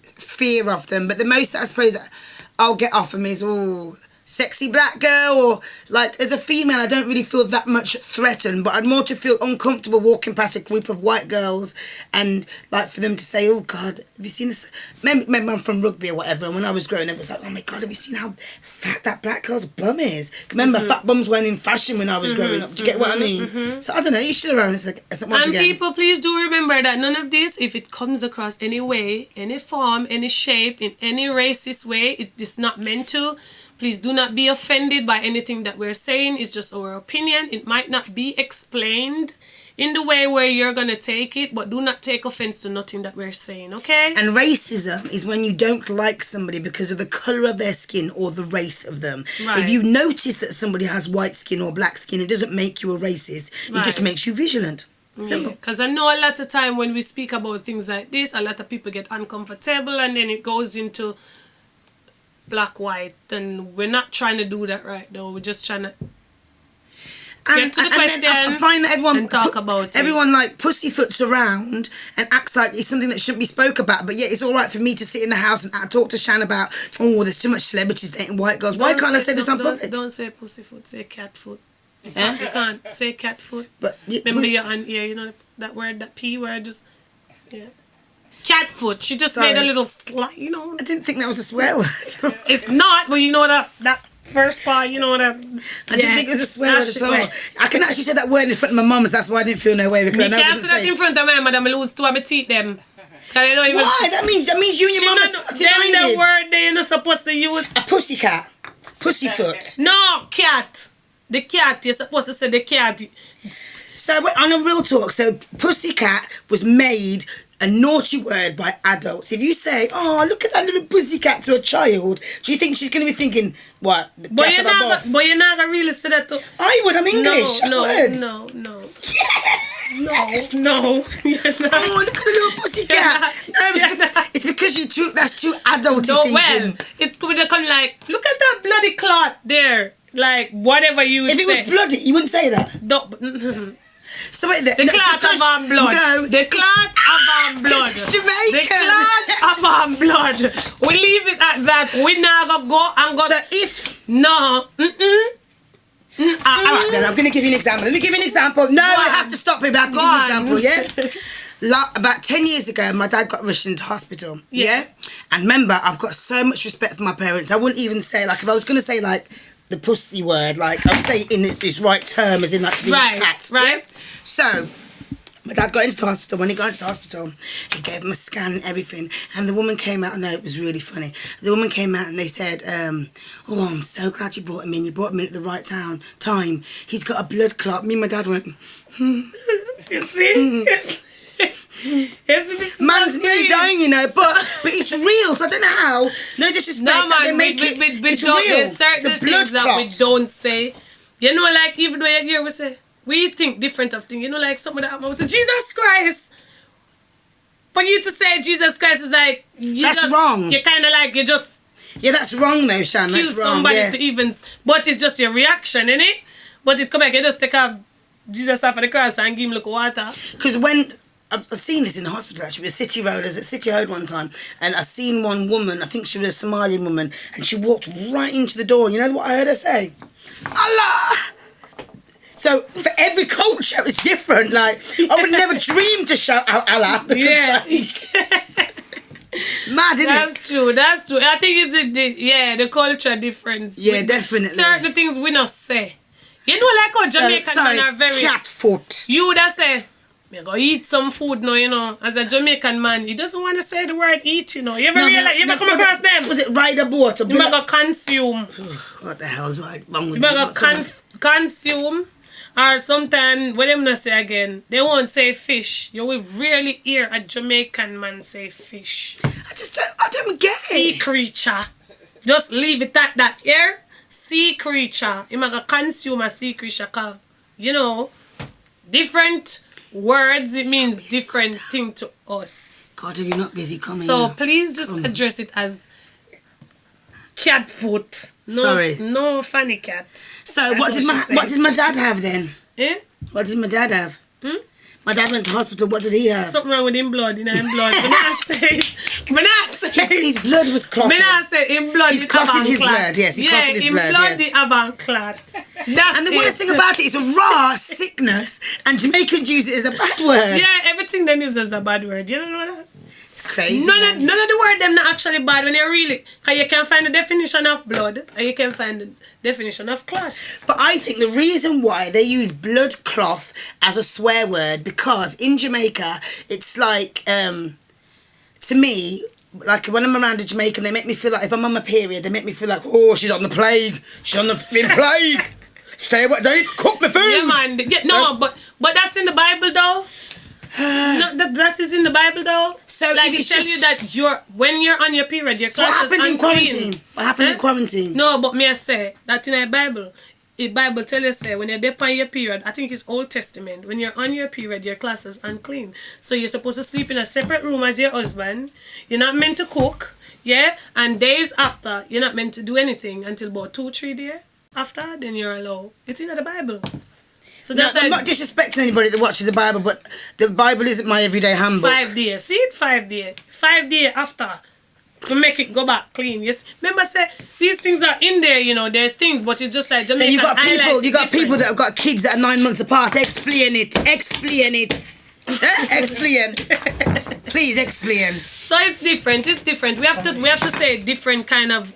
fear of them, but the most that I suppose that I'll get off them is, oh, sexy black girl, or like as a female I don't really feel that much threatened, but I'd more to feel uncomfortable walking past a group of white girls and like for them to say, oh God, have you seen this? Maybe I'm from rugby or whatever, and when I was growing up it's like, oh my God, have you seen how fat that black girl's bum is? Remember, fat bums weren't in fashion when I was growing up. Do you get what I mean? So I don't know, you should have owned it. And people, please do remember that none of this, if it comes across any way, any form, any shape, in any racist way, it is not meant to. Please do not be offended by anything that we're saying. It's just our opinion. It might not be explained in the way where you're going to take it, but do not take offense to nothing that we're saying, okay? And racism is when you don't like somebody because of the colour of their skin or the race of them. Right. If you notice that somebody has white skin or black skin, it doesn't make you a racist. It just makes you vigilant. Simple. Because I know a lot of time when we speak about things like this, a lot of people get uncomfortable and then it goes into black, white, and we're not trying to do that right now. We're just trying to get to the question I find that everyone and talk about it. Everyone like pussyfoots around and acts like it's something that shouldn't be spoke about, but yet it's all right for me to sit in the house and talk to Shan about, oh, there's too much celebrities dating white girls. Why can't I say this on public? Don't say pussyfoot, say catfoot. You can't say catfoot. But remember your aunt here, you know that word, that P word, just catfoot. She just made a little slide, you know. I didn't think that was a swear word. It's not, but you know that first part, you know that. I didn't think it was a swear word at all. I can actually say that word in front of my mum's. That's why I didn't feel no way, because I know can't say that in front of my mother. I lose two of my teeth them. I don't even. Why? That means you and your mum are then the word they're not supposed to use. A pussycat, pussyfoot. No, cat. The cat. You're supposed to say the cat. So on a real talk, so pussycat was made a naughty word by adults. If you say, oh, look at that little pussycat to a child, do you think she's going to be thinking, what? But you're not going to really say that to... I would, I'm English. No. Yeah. No. Oh, look at the little pussycat. It's because that's too adulty thinking. Well, it could become like, look at that bloody clot there. Like, whatever you would say. If it was bloody, you wouldn't say that. No. So wait, the clot of our blood. No, the clot of our blood. It's Jamaican. The clot of our blood. We leave it at that. We now go and go. So if no, alright then, I'm gonna give you an example. Let me give you an example. No, I have to stop it. I have to give you an example. Yeah. About 10 years ago, my dad got rushed into hospital. Yeah. And remember, I've got so much respect for my parents. I wouldn't even say, like, if I was gonna say like the pussy word, like I would say in its right term, as in like to do with cats. Right. Yeah? So my dad got into the hospital. When he got into the hospital, he gave him a scan and everything. And the woman came out. I know, it was really funny. The woman came out and they said, oh, I'm so glad you brought him in. You brought him in at the right time. He's got a blood clot. Me and my dad went, You see? Man's nearly dying, you know, but it's real, so I don't know how. No disrespect, no, man, they make it's real. There's certain things that we don't say. You know, like even though you hear we say, we think different of things. You know, like someone that will say, Jesus Christ. For you to say Jesus Christ is like, that's wrong. You're kind of like, you just... Yeah, that's wrong though, Shan. That's kill wrong. somebody Yeah. to even... But it's just your reaction, innit? But it come back, you just take off Jesus off of the cross and give him look water. Because when... I've seen this in the hospital actually, with City Road. I was at City Road one time and I seen one woman, I think she was a Somali woman, and she walked right into the door. You know what I heard her say? Allah! So for every culture it's different. Like, I would never dream to shout out Allah. Yeah. Mad, isn't That's it? true, that's true. I think it's the culture difference. Yeah, definitely. Certain things we not say. You know, like how Jamaican men are very... cat foot. You would have say, I'm going to eat some food now, you know. As a Jamaican man, he doesn't want to say the word eat, you know. You ever realize, you ever come across them? Was it ride a boat? Or you might go consume. What the hell's wrong with You might go consume. Or sometimes, what I'm going to say again, they won't say fish. You will rarely hear a Jamaican man say fish. I don't get it. Sea creature. Just leave it at that, yeah? Sea creature. You might go consume a sea creature because, you know, different... words, it means different thing to us. God, are you not busy coming? So please just address it as cat foot. No, sorry. No funny cat. So what did my dad have then? Eh? What did my dad have? Hmm? My dad went to hospital. What did he have? Something wrong with him blood, in him blood. When I say his blood was clotted. When I say him blood, he's clotted his blood. Yes, he clotted his blood. Blood, yes. the avant clot. And the worst thing about it is a raw sickness, and Jamaicans use it as a bad word. Yeah, everything then is as a bad word. You don't know that? It's crazy. None of the word them not actually bad when you really, because you can find the definition of blood and you can find the definition of clot. But I think the reason why they use blood cloth as a swear word, because in Jamaica it's like to me, like when I'm around a Jamaican, they make me feel like if I'm on my period, they make me feel like, oh, she's on the plague, she's on the plague. Stay away, don't cook my food. Yeah, man. Yeah, no, but that's in the Bible though. No, that is in the Bible though. So like it tell you that when you're on your period, your so what happened in quarantine? What happened in quarantine? No, but me I say that in the Bible. The Bible tell you say when you're there on your period, I think it's Old Testament. When you're on your period, your class is unclean. So you're supposed to sleep in a separate room as your husband. You're not meant to cook, yeah. And days after, you're not meant to do anything until about 2-3 days after. Then you're allowed. It's in the Bible. So that's I'm not disrespecting anybody that watches the Bible, but the Bible isn't my everyday handbook. 5 days. See it 5 days. 5 days after. To make it go back clean. Yes. Remember say these things are in there, you know, they're things, but it's just like Jamaican. You got people that have got kids that are 9 months apart. Explain it. Explain. Please explain. So it's different. We have to say different kind of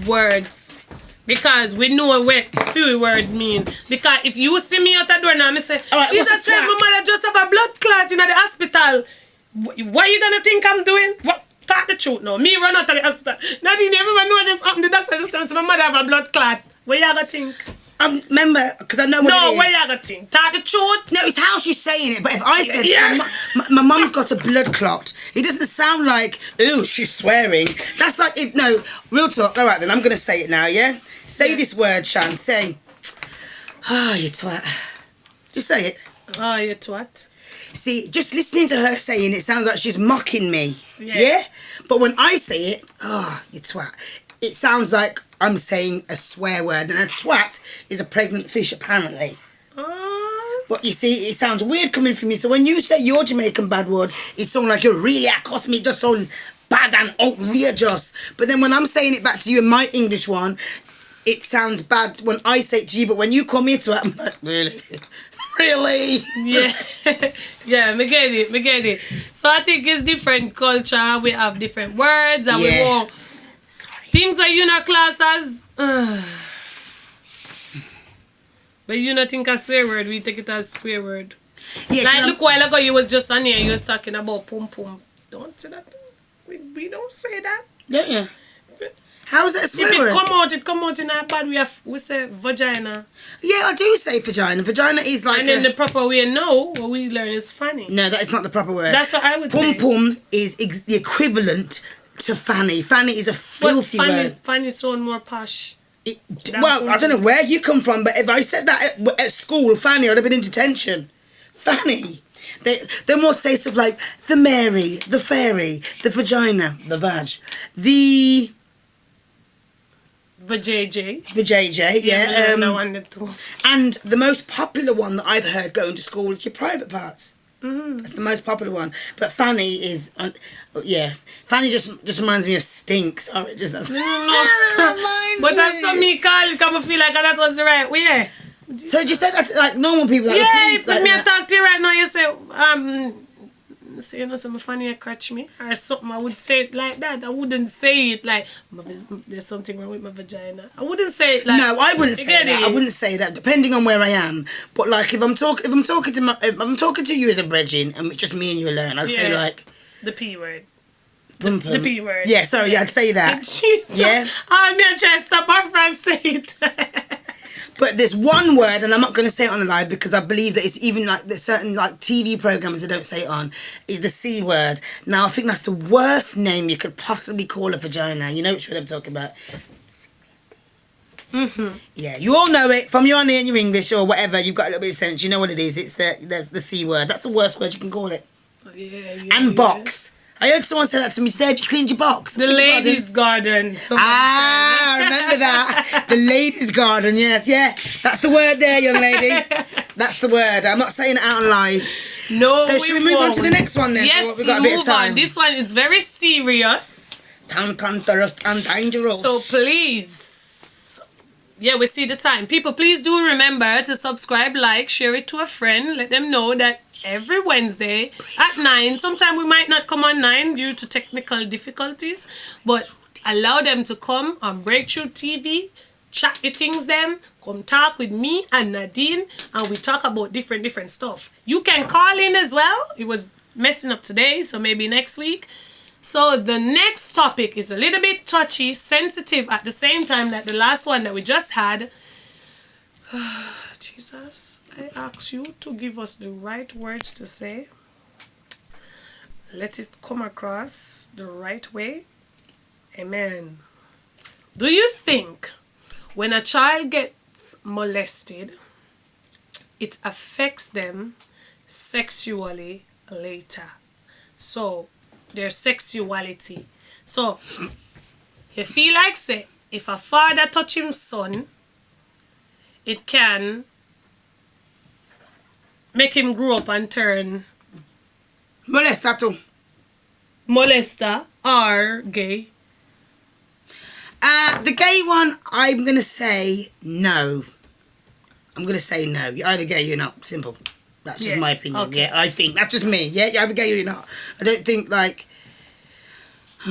words. Because we know what few word mean. Because if you see me out the door now, I say, right, Jesus Christ, my mother just have a blood clot in the hospital. What are you gonna think I'm doing? What? Talk the truth now. Me run out of the hospital. Nadine, everyone know this happened. The doctor just tells me my mother have a blood clot. What you gonna think? Remember, because I know what it is. No, what you gonna think? Talk the truth. No, it's how she's saying it. But if I said, my mum's got a blood clot, it doesn't sound like, ooh, she's swearing. That's like, real talk. All right, then, I'm going to say it now, yeah? Say this word, Shan. Say, you twat. Just say it. You twat. See, just listening to her saying it sounds like she's mocking me. Yeah? But when I say it, you twat, it sounds like I'm saying a swear word. And a twat is a pregnant fish, apparently. But you see, it sounds weird coming from you. So when you say your Jamaican bad word, it sounds like you really accost me, just sound bad and outrageous. But then when I'm saying it back to you in my English one, it sounds bad when I say it to you, but when you call me to it, I'm like, really? Really? Yeah. Yeah, me get it. So I think it's different culture. We have different words and we want things that you not class as. But you not think a swear word, we take it as swear word. Yeah, like look, while ago you was just on here, you was talking about pum pum. Don't say that. We don't say that. Yeah. How is that a swear word? If it come out in our bad, we say vagina. Yeah, I do say vagina. Vagina is like. And then the proper way now, what we learn is fanny. No, that is not the proper word. That's what I would say. Pum is the equivalent to fanny. Fanny is a filthy word. Fanny sound more posh. Well, I don't know where you come from, but if I said that at school, Fanny, I'd have been in detention. Fanny. They're more to say stuff like the Mary, the fairy, the vagina, the vag, the JJ. The JJ, yeah. I wanted to. And the most popular one that I've heard going to school is your private parts. Mm-hmm. That's the most popular one. But Fanny is, Fanny just reminds me of Stink. Sorry, just that's. But that's what me call it. Come feel like that was the right way. So did you say that to, like normal people? Like if like me talk to you right now, you say, you know, something funny, you catch me or something. I would say it like that. I wouldn't say it like there's something wrong with my vagina. I wouldn't say it like. No, I wouldn't say that. I wouldn't say that. Depending on where I am, but like if I'm talking to you as a brethren and it's just me and you alone, I'd say like the P word. The P word. Yeah, sorry, I'd say that. Jesus. Yeah. I'm not trying to stop her from saying it. But there's one word, and I'm not going to say it on the live because I believe that it's even like there's certain like TV programs that don't say it on, is the C word. Now I think that's the worst name you could possibly call a vagina. You know which word I'm talking about? Mm-hmm. Yeah, you all know it from your auntie and your English or whatever. You've got a little bit of sense. You know what it is. It's the C word. That's the worst word you can call it. And box. I heard someone say that to me today. Have you cleaned your box? The ladies' garden. I remember that. The ladies' garden, yes. Yeah, that's the word there, young lady. That's the word. I'm not saying it out on live. No, so should we move on to the next one then? Yes, We've got a bit of time. On. This one is very serious. Cancerous and dangerous. So please, we see the time. People, please do remember to subscribe, like, share it to a friend. Let them know that every Wednesday at 9. Sometimes we might not come on 9 due to technical difficulties, but allow them to come on Breakthrough TV, chat the things them, come talk with me and Nadine, and we talk about different stuff. You can call in as well. It was messing up today, so maybe next week. So the next topic is a little bit touchy, sensitive at the same time that the last one that we just had. Jesus, I ask you to give us the right words to say. Let it come across the right way. Amen. Do you think when a child gets molested, it affects them sexually later? So, their sexuality. So, you feel like, say, if a father touch his son, it can make him grow up and turn molester or gay. The gay one, I'm going to say no. I'm going to say no. You're either gay or you're not. Simple. That's just my opinion. Okay. Yeah, I think. That's just me. Yeah, you're either gay or you're not. I don't think like...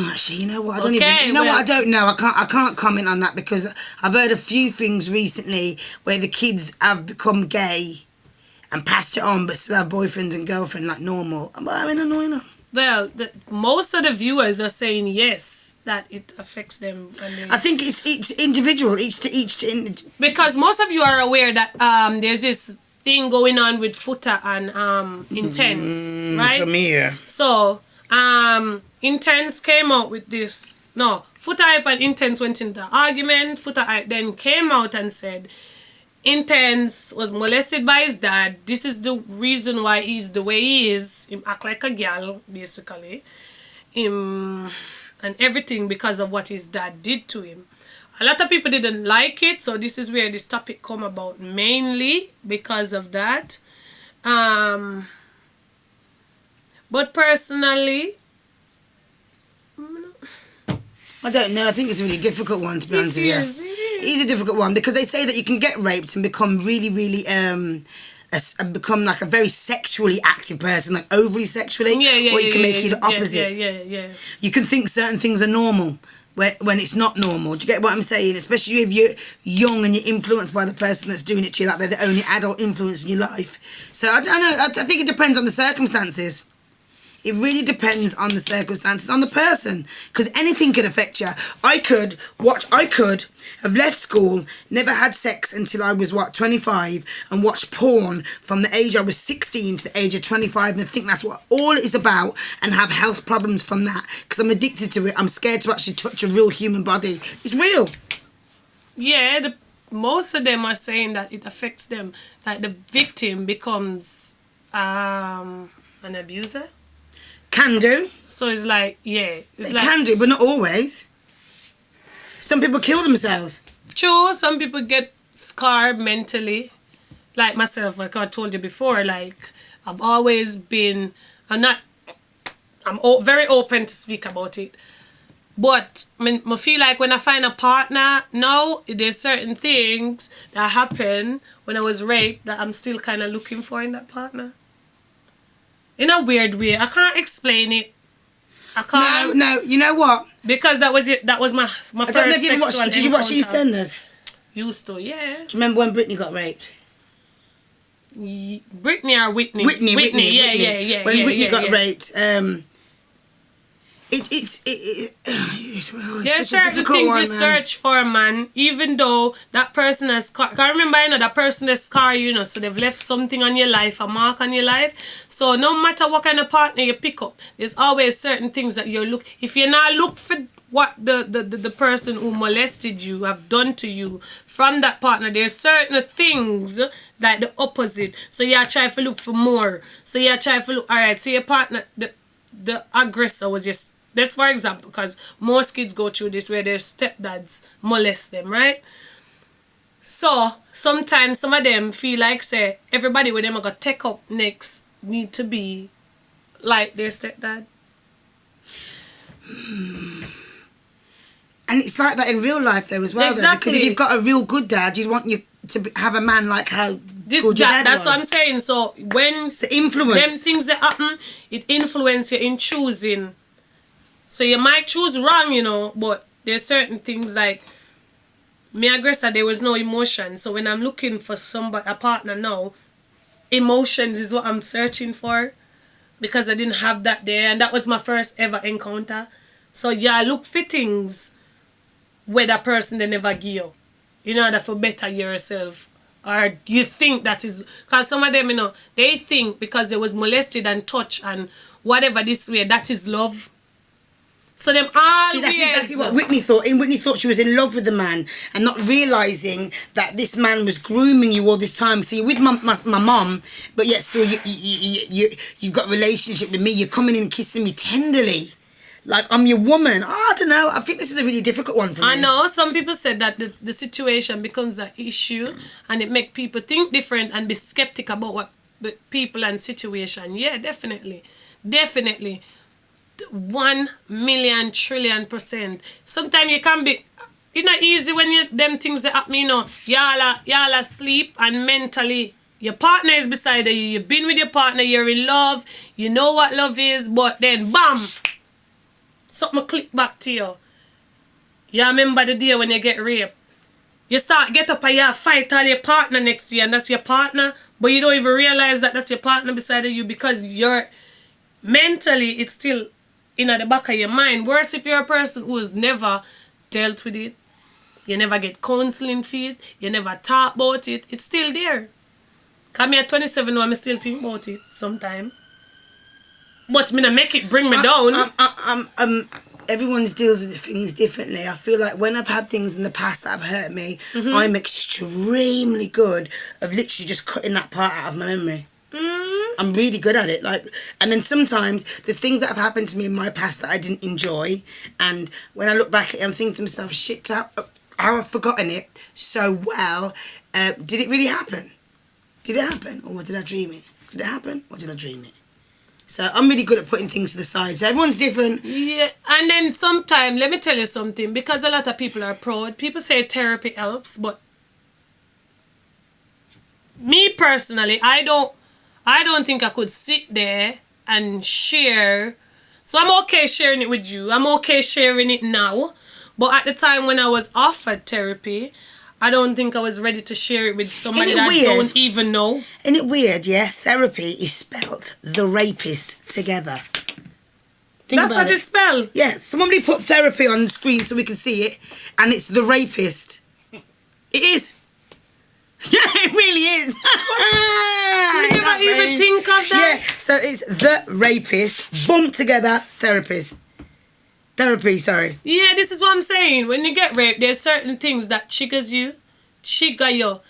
Actually, you know what? I don't even... You know what? I don't know. I can't comment on that because I've heard a few things recently where the kids have become gay and passed it on but still have boyfriends and girlfriends like normal. But I mean, I don't know. Well, most of the viewers are saying yes, that it affects them. I think it's each individual, because most of you are aware that there's this thing going on with Footer and Intense, right? So, Intense came out with this. No, Footer Hype and Intense went into argument. Footer Hype then came out and said Intense was molested by his dad. This is the reason why he's the way he is. Him act like a girl, basically. And everything because of what his dad did to him. A lot of people didn't like it, so this is where this topic come about mainly because of that. But personally, I don't know. I think it's a really difficult one, to be honest with you. It is a difficult one because they say that you can get raped and become really, become like a very sexually active person, like overly sexually. Or you can make it the opposite. You can think certain things are normal when it's not normal. Do you get what I'm saying? Especially if you're young and you're influenced by the person that's doing it to you, like they're the only adult influence in your life. So I don't know. I think it depends on the circumstances. It really depends on the circumstances, on the person, because anything could affect you. I could have left school, never had sex until I was 25, and watched porn from the age I was 16 to the age of 25, and I think that's what all it is about, and have health problems from that because I'm addicted to it. I'm scared to actually touch a real human body. It's real. Yeah, most of them are saying that it affects them. Like the victim becomes an abuser. Can do. So it's like, yeah. It's like, can do, but not always. Some people kill themselves. True, some people get scarred mentally. Like myself, like I told you before, like I've always been, I'm very open to speak about it. But I feel like when I find a partner now, there's certain things that happen when I was raped that I'm still kind of looking for in that partner. In a weird way. I can't explain it. I can't. No, you know what? Because that was it. That was my first sexual encounter. Did you watch EastEnders? Used to, yeah. Do you remember when Britney got raped? Britney or Whitney? Whitney. Yeah. When Whitney got yeah. raped, there's certain things you search for, man. Even though that person has scar. I remember, that person has scar you, so they've left something on your life, a mark on your life. So no matter what kind of partner you pick up, there's always certain things that you look. If you're not look for what the person who molested you have done to you from that partner, there's certain things like the opposite. So you try to look for more. So you try to look. All right. So your partner, the aggressor was just. That's for example, because most kids go through this where their stepdads molest them, right? So sometimes some of them feel like, say, everybody with them are going to take up next need to be like their stepdad. And it's like that in real life though as well. Exactly. Though, because if you've got a real good dad, you'd want you to have a man like how good your dad that's was. what I'm saying. So when it's the influence. Them things that happen, it influences you in choosing. So you might choose wrong, but there's certain things like me aggressor, there was no emotion. So when I'm looking for a partner now, emotions is what I'm searching for because I didn't have that there, and that was my first ever encounter. So I look for things where that person they never give you in order for better yourself. Or you think that is, because some of them, they think because they was molested and touched and whatever this way, that is love. So them always... See, that's exactly what Whitney thought. Whitney thought she was in love with the man and not realising that this man was grooming you all this time. So you're with my mum, but yet still you've got a relationship with me. You're coming in and kissing me tenderly. Like, I'm your woman. I don't know. I think this is a really difficult one for me. I know. Some people said that the situation becomes an issue and it makes people think different and be skeptic about what people and situation. Yeah, definitely. Definitely. 1,000,000,000,000,000,000%. Sometimes you can be, it's not easy when them things that happen, y'all asleep and mentally your partner is beside you, you've been with your partner, you're in love, you know what love is, but then bam, something click back to you. You remember the day when you get raped. You get up and you fight all your partner next to you and that's your partner, but you don't even realize that that's your partner beside you because you're mentally, it's still in the back of your mind. Worse if you're a person who has never dealt with it, you never get counseling for it, you never talk about it, it's still there. Because me at 27 now, I still think about it sometime. But me not make it bring me down. Everyone deals with things differently. I feel like when I've had things in the past that have hurt me, I'm extremely good of literally just cutting that part out of my memory. I'm really good at it. And then sometimes there's things that have happened to me in my past that I didn't enjoy, and when I look back at it, I'm thinking to myself, shit, how I've forgotten it so well. Did it really happen? Did it happen, or did I dream it? Did it happen, or did I dream it? So I'm really good at putting things to the side. So everyone's different. Yeah, and then sometimes, let me tell you something, because a lot of people are proud. People say therapy helps, but me personally, I don't think I could sit there and share. So I'm okay sharing it with you. I'm okay sharing it now. But at the time when I was offered therapy, I don't think I was ready to share it with somebody that I don't even know. Isn't it weird, yeah? Therapy is spelt the rapist together. That's what it's spelled. Yeah, somebody put therapy on the screen so we can see it, and it's the rapist. It is. Yeah, it really is. I never even think of that. Yeah, so it's the rapist, bumped together, therapist. Therapy, sorry. Yeah, this is what I'm saying. When you get raped, there's certain things that triggers you. Trigger you.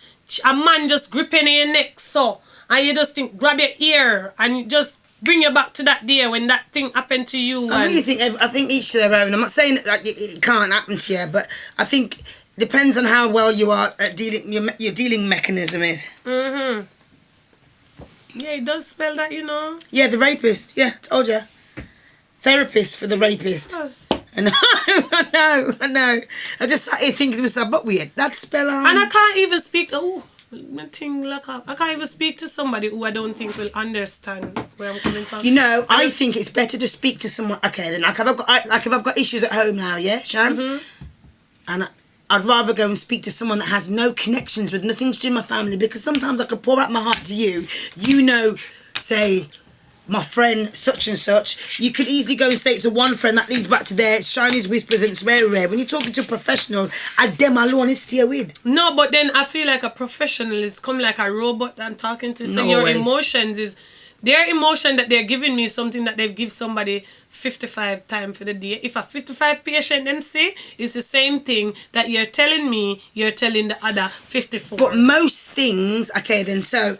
A man just gripping in your neck, so. And you just think, grab your ear, and just bring you back to that day when that thing happened to you. I really think, each to their own. I'm not saying that it can't happen to you, but I think depends on how well you are at dealing, your dealing mechanism is. Mm-hmm. Yeah, it does spell that, you know. Yeah, the rapist. Yeah, told you. Therapist for the rapist. I know. I just sat here thinking to myself, but weird. That spell on. And I can't even speak. Oh, my thing lock up. I can't even speak to somebody who I don't think will understand where I'm coming from. You know, I think it's better to speak to someone. Okay, then if I've got issues at home now, yeah, Shan, and I'd rather go and speak to someone that has no connections with nothing to do with my family, because sometimes I could pour out my heart to you. You know, say, my friend such and such, you could easily go and say it to one friend that leads back to their Chinese whispers, and it's very rare. When you're talking to a professional, I dem alone, it's steer with. No, but then I feel like a professional is come like a robot that I'm talking to. So your emotions is, their emotion that they're giving me is something that they've give somebody 55 times for the day. If a 55 patient them say, it's the same thing that you're telling me, you're telling the other 54. But most things, okay then, so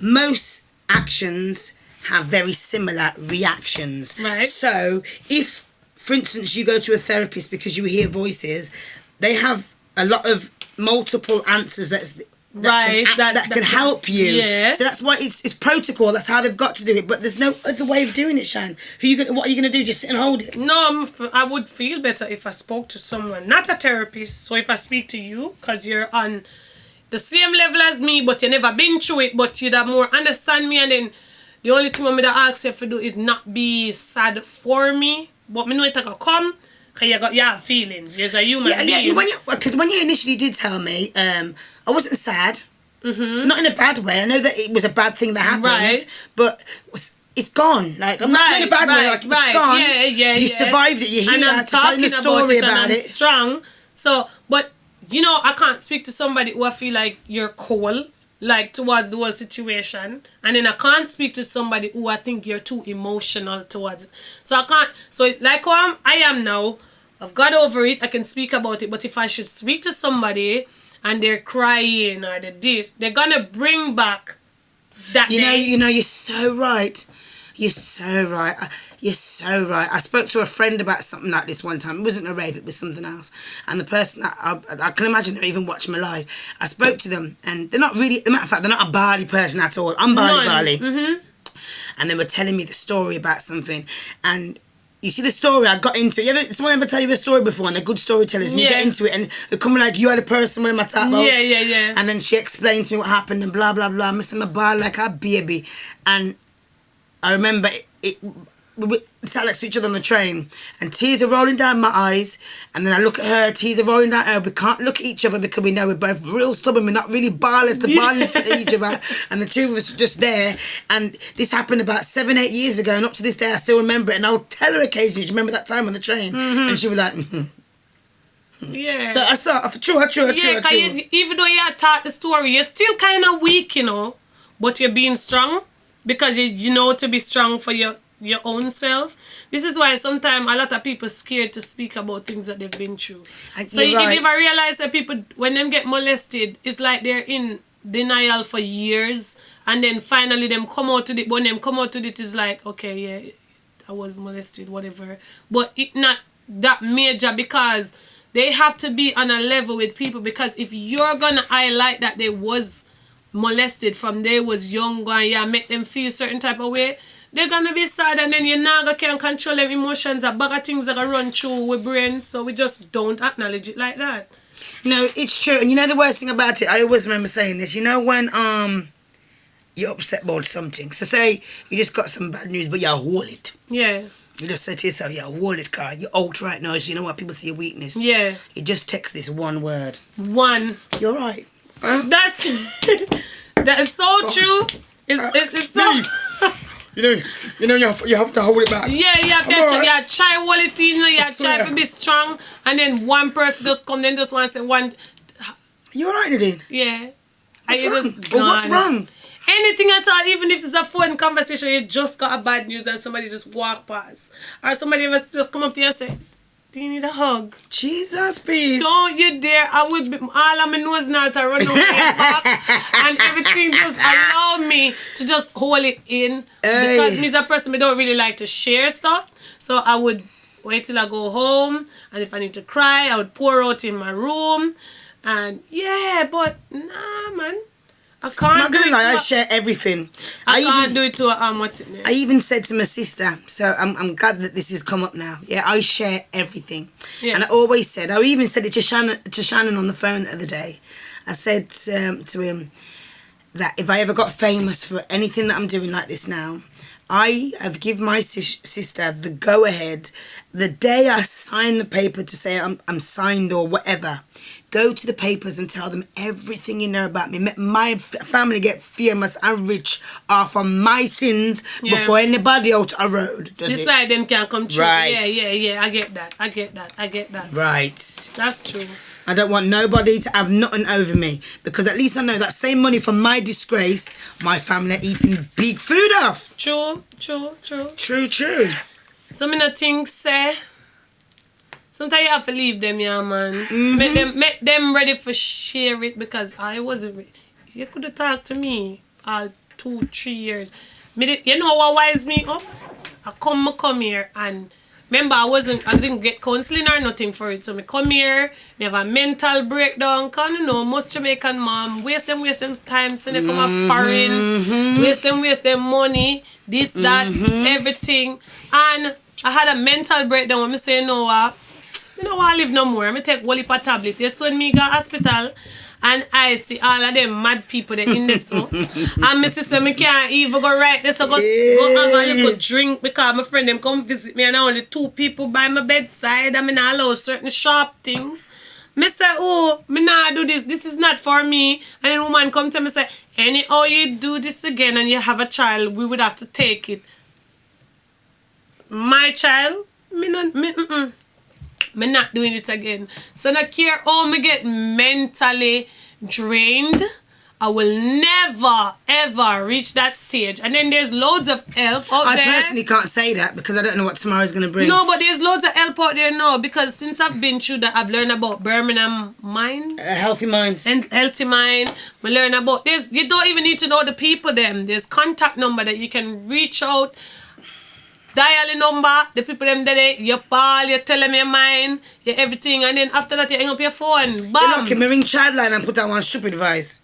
most actions have very similar reactions. Right. So if, for instance, you go to a therapist because you hear voices, they have a lot of multiple answers that can help you. Yeah. So that's why it's protocol. That's how they've got to do it. But there's no other way of doing it, Shan. What are you gonna do? Just sit and hold it? No, I would feel better if I spoke to someone, not a therapist. So if I speak to you, because you're on the same level as me, but you never been through it, but you'd have more understand me, and then the only thing I'm going to ask you to do is not be sad for me. But I know it's going to come because you have feelings. You're a human being. Yeah, because when you initially did tell me, I wasn't sad. Mm-hmm. Not in a bad way. I know that it was a bad thing that happened. Right. But it's gone. Like, I'm not in a bad way. Like, it's gone. Yeah. You survived it. You're here to tell a story about it. Strong. So, but, you know, I can't speak to somebody who I feel like you're cold, like towards the whole situation, and then I can't speak to somebody who I think you're too emotional towards it. So I can't. So like how I am now, I've got over it. I can speak about it. But if I should speak to somebody and they're crying or they're gonna bring back that. You know, you're so right. You're so right. I spoke to a friend about something like this one time. It wasn't a rape, it was something else. And the person, I can imagine they're even watching my live. I spoke to them, and they're not really, as a matter of fact, they're not a Bali person at all. I'm Bali. Mm-hmm. And they were telling me the story about something. And you see the story, I got into it. Someone ever tell you a story before, and they're good storytellers, and you get into it, and they're coming like, you are the person with my top about. Yeah. And then she explained to me what happened, and blah, blah, blah. Mr. Mabal like a baby. And I remember we sat next to each other on the train, and tears are rolling down my eyes, and then I look at her, tears are rolling down her. We can't look at each other because we know we're both real stubborn. We're not really ballers to ball in front of each other, and the two of us are just there. And this happened about 7-8 years ago, and up to this day I still remember it. And I'll tell her occasionally, do you remember that time on the train? Mm-hmm. And she'll be like, Yeah. So I thought, true. Even though you taught the story, you're still kind of weak, you know, but you're being strong because you know to be strong for your own self. This is why sometimes a lot of people scared to speak about things that they've been through. So if you ever realize that people, when them get molested, it's like they're in denial for years, and then finally them come out to it. When them come out to it, it's like, okay, yeah, I was molested, whatever. But it not that major, because they have to be on a level with people, because if you're gonna highlight that they was molested from they was younger and make them feel certain type of way, they're gonna be sad, and then you now can't control them emotions. A bag of things that gonna run through with brain, so we just don't acknowledge it like that. No, it's true. And you know the worst thing about it, I always remember saying this, you know when you're upset about something, so say you just got some bad news but you hold it. Yeah. You just say to yourself, yeah, hold it, car. You're out right now, so you know what, people see your weakness. Yeah. It just takes this one word. One. You're right. That is so true. It's so... You know, you have to hold it back. Yeah, you have to try hold it in, you have to try to be strong, and then one person just come, then just want to say one. You alright, Nadine? Yeah. What's you wrong? just Or what's gone. wrong? Anything at all, even if it's a phone conversation, you just got a bad news and somebody just walk past. Or somebody must just come up to you and say, do you need a hug? Jesus, please. Don't you dare. I would be, all of my nose not to run away back. And everything just allow me to just hold it in. Because me as a person, I don't really like to share stuff. So I would wait till I go home. And if I need to cry, I would pour out in my room. And yeah, but nah, man. I can't. I'm not gonna lie, I share everything. I can't do it to what's it name? I even said to my sister, so I'm glad that this has come up now. Yeah, I share everything. Yeah. And I always said, I even said it to Shannon on the phone the other day. I said to him that if I ever got famous for anything that I'm doing like this now, I have given my sister the go-ahead the day I sign the paper to say I'm signed or whatever. Go to the papers and tell them everything you know about me. My family get famous and rich off of my sins before anybody else I road. This side them can come true. Right. Yeah. I get that. Right. That's true. I don't want nobody to have nothing over me, because at least I know that same money from my disgrace, my family are eating big food off. True. True. Some of the things say, sometimes you have to leave them, yeah, man. Make them ready for share it, because I wasn't ready. You could have talked to me all 2-3 years. You know what wise me up? I come here and remember I didn't get counseling or nothing for it. So I come here, I have a mental breakdown. Cause you know, most Jamaican mom waste them time so they come up foreign, waste them money, this, that, everything. And I had a mental breakdown when I say, no, I don't want to live no more. I take one heap of tablet. Yes, when me go hospital and I see all of them mad people that in this one. And my sister, I can't even go right there. So go have a little drink, because my friend them come visit me and only 2 people by my bedside. I mean, I allow certain sharp things. Me say, oh, me nah do this. This is not for me. And then woman come to me say, anyhow you do this again and you have a child, we would have to take it. My child, me not doing it again. So I care how me get mentally drained. I will never ever reach that stage. And then there's loads of help out there. I personally can't say that because I don't know what tomorrow's going to bring. No, but there's loads of help out there now, because since I've been through that, I've learned about Birmingham mind. Healthy minds. And healthy mind. We learn about this. You don't even need to know the people them. There's contact number that you can reach out. Dial the number, the people them there, you call, you tell them your mind, your everything, and then after that you hang up your phone. Bam! You're lucky, me ring Childline and put that one stupid advice.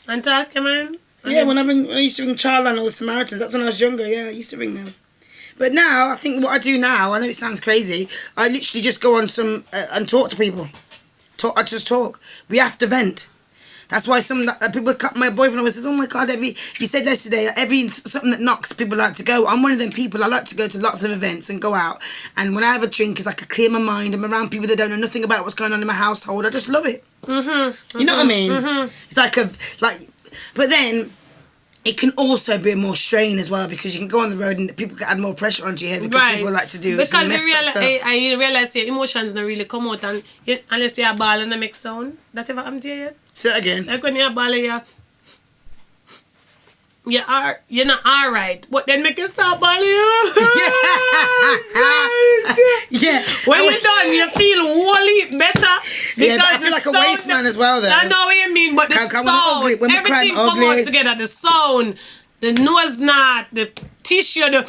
And talk, man. Yeah, when I used to ring Childline or the Samaritans, that's when I was younger, yeah, I used to ring them. But now, I think what I do now, I know it sounds crazy, I literally just go on some, and talk to people. I just talk. We have to vent. That's why some people, my boyfriend always says, oh my God, you said yesterday, something that knocks, people like to go. I'm one of them people, I like to go to lots of events and go out. And when I have a drink, it's like I clear my mind. I'm around people that don't know nothing about what's going on in my household. I just love it. You know what I mean? It's but then it can also be a more strain as well, because you can go on the road and people can add more pressure onto your head because people like to do because some messed up stuff. I realize your emotions don't really come out, and unless you're a ball and a make sound. That ever happened to you yet? Say that again. Like when you're a ball, you're not alright, but then make you start balling. Yeah. When you're done, you feel wholly better. Yeah, but I feel like a waste man as well, though. I know what you mean, but the sound, everything come out together. The sound, the nose knot, the tissue, the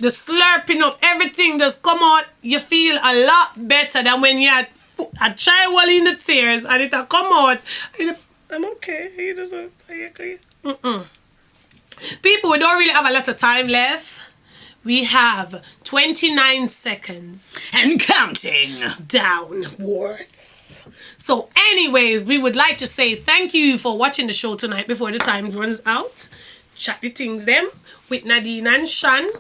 slurping up, everything just come out. You feel a lot better than when you had a try while in the tears and it come out. I'm okay. You just People, we don't really have a lot of time left. We have 29 seconds. And counting. Downwards. So anyways, we would like to say thank you for watching the show tonight before the time runs out. Chat your things them with Nadine and Shan.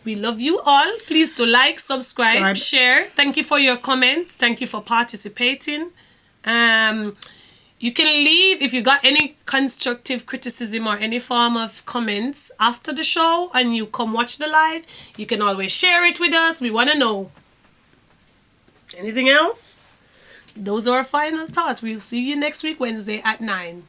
We love you all. Please do like, subscribe, share. Thank you for your comments. Thank you for participating. You can leave if you got any constructive criticism or any form of comments after the show and you come watch the live. You can always share it with us. We want to know. Anything else? Those are our final thoughts. We'll see you next week, Wednesday at 9.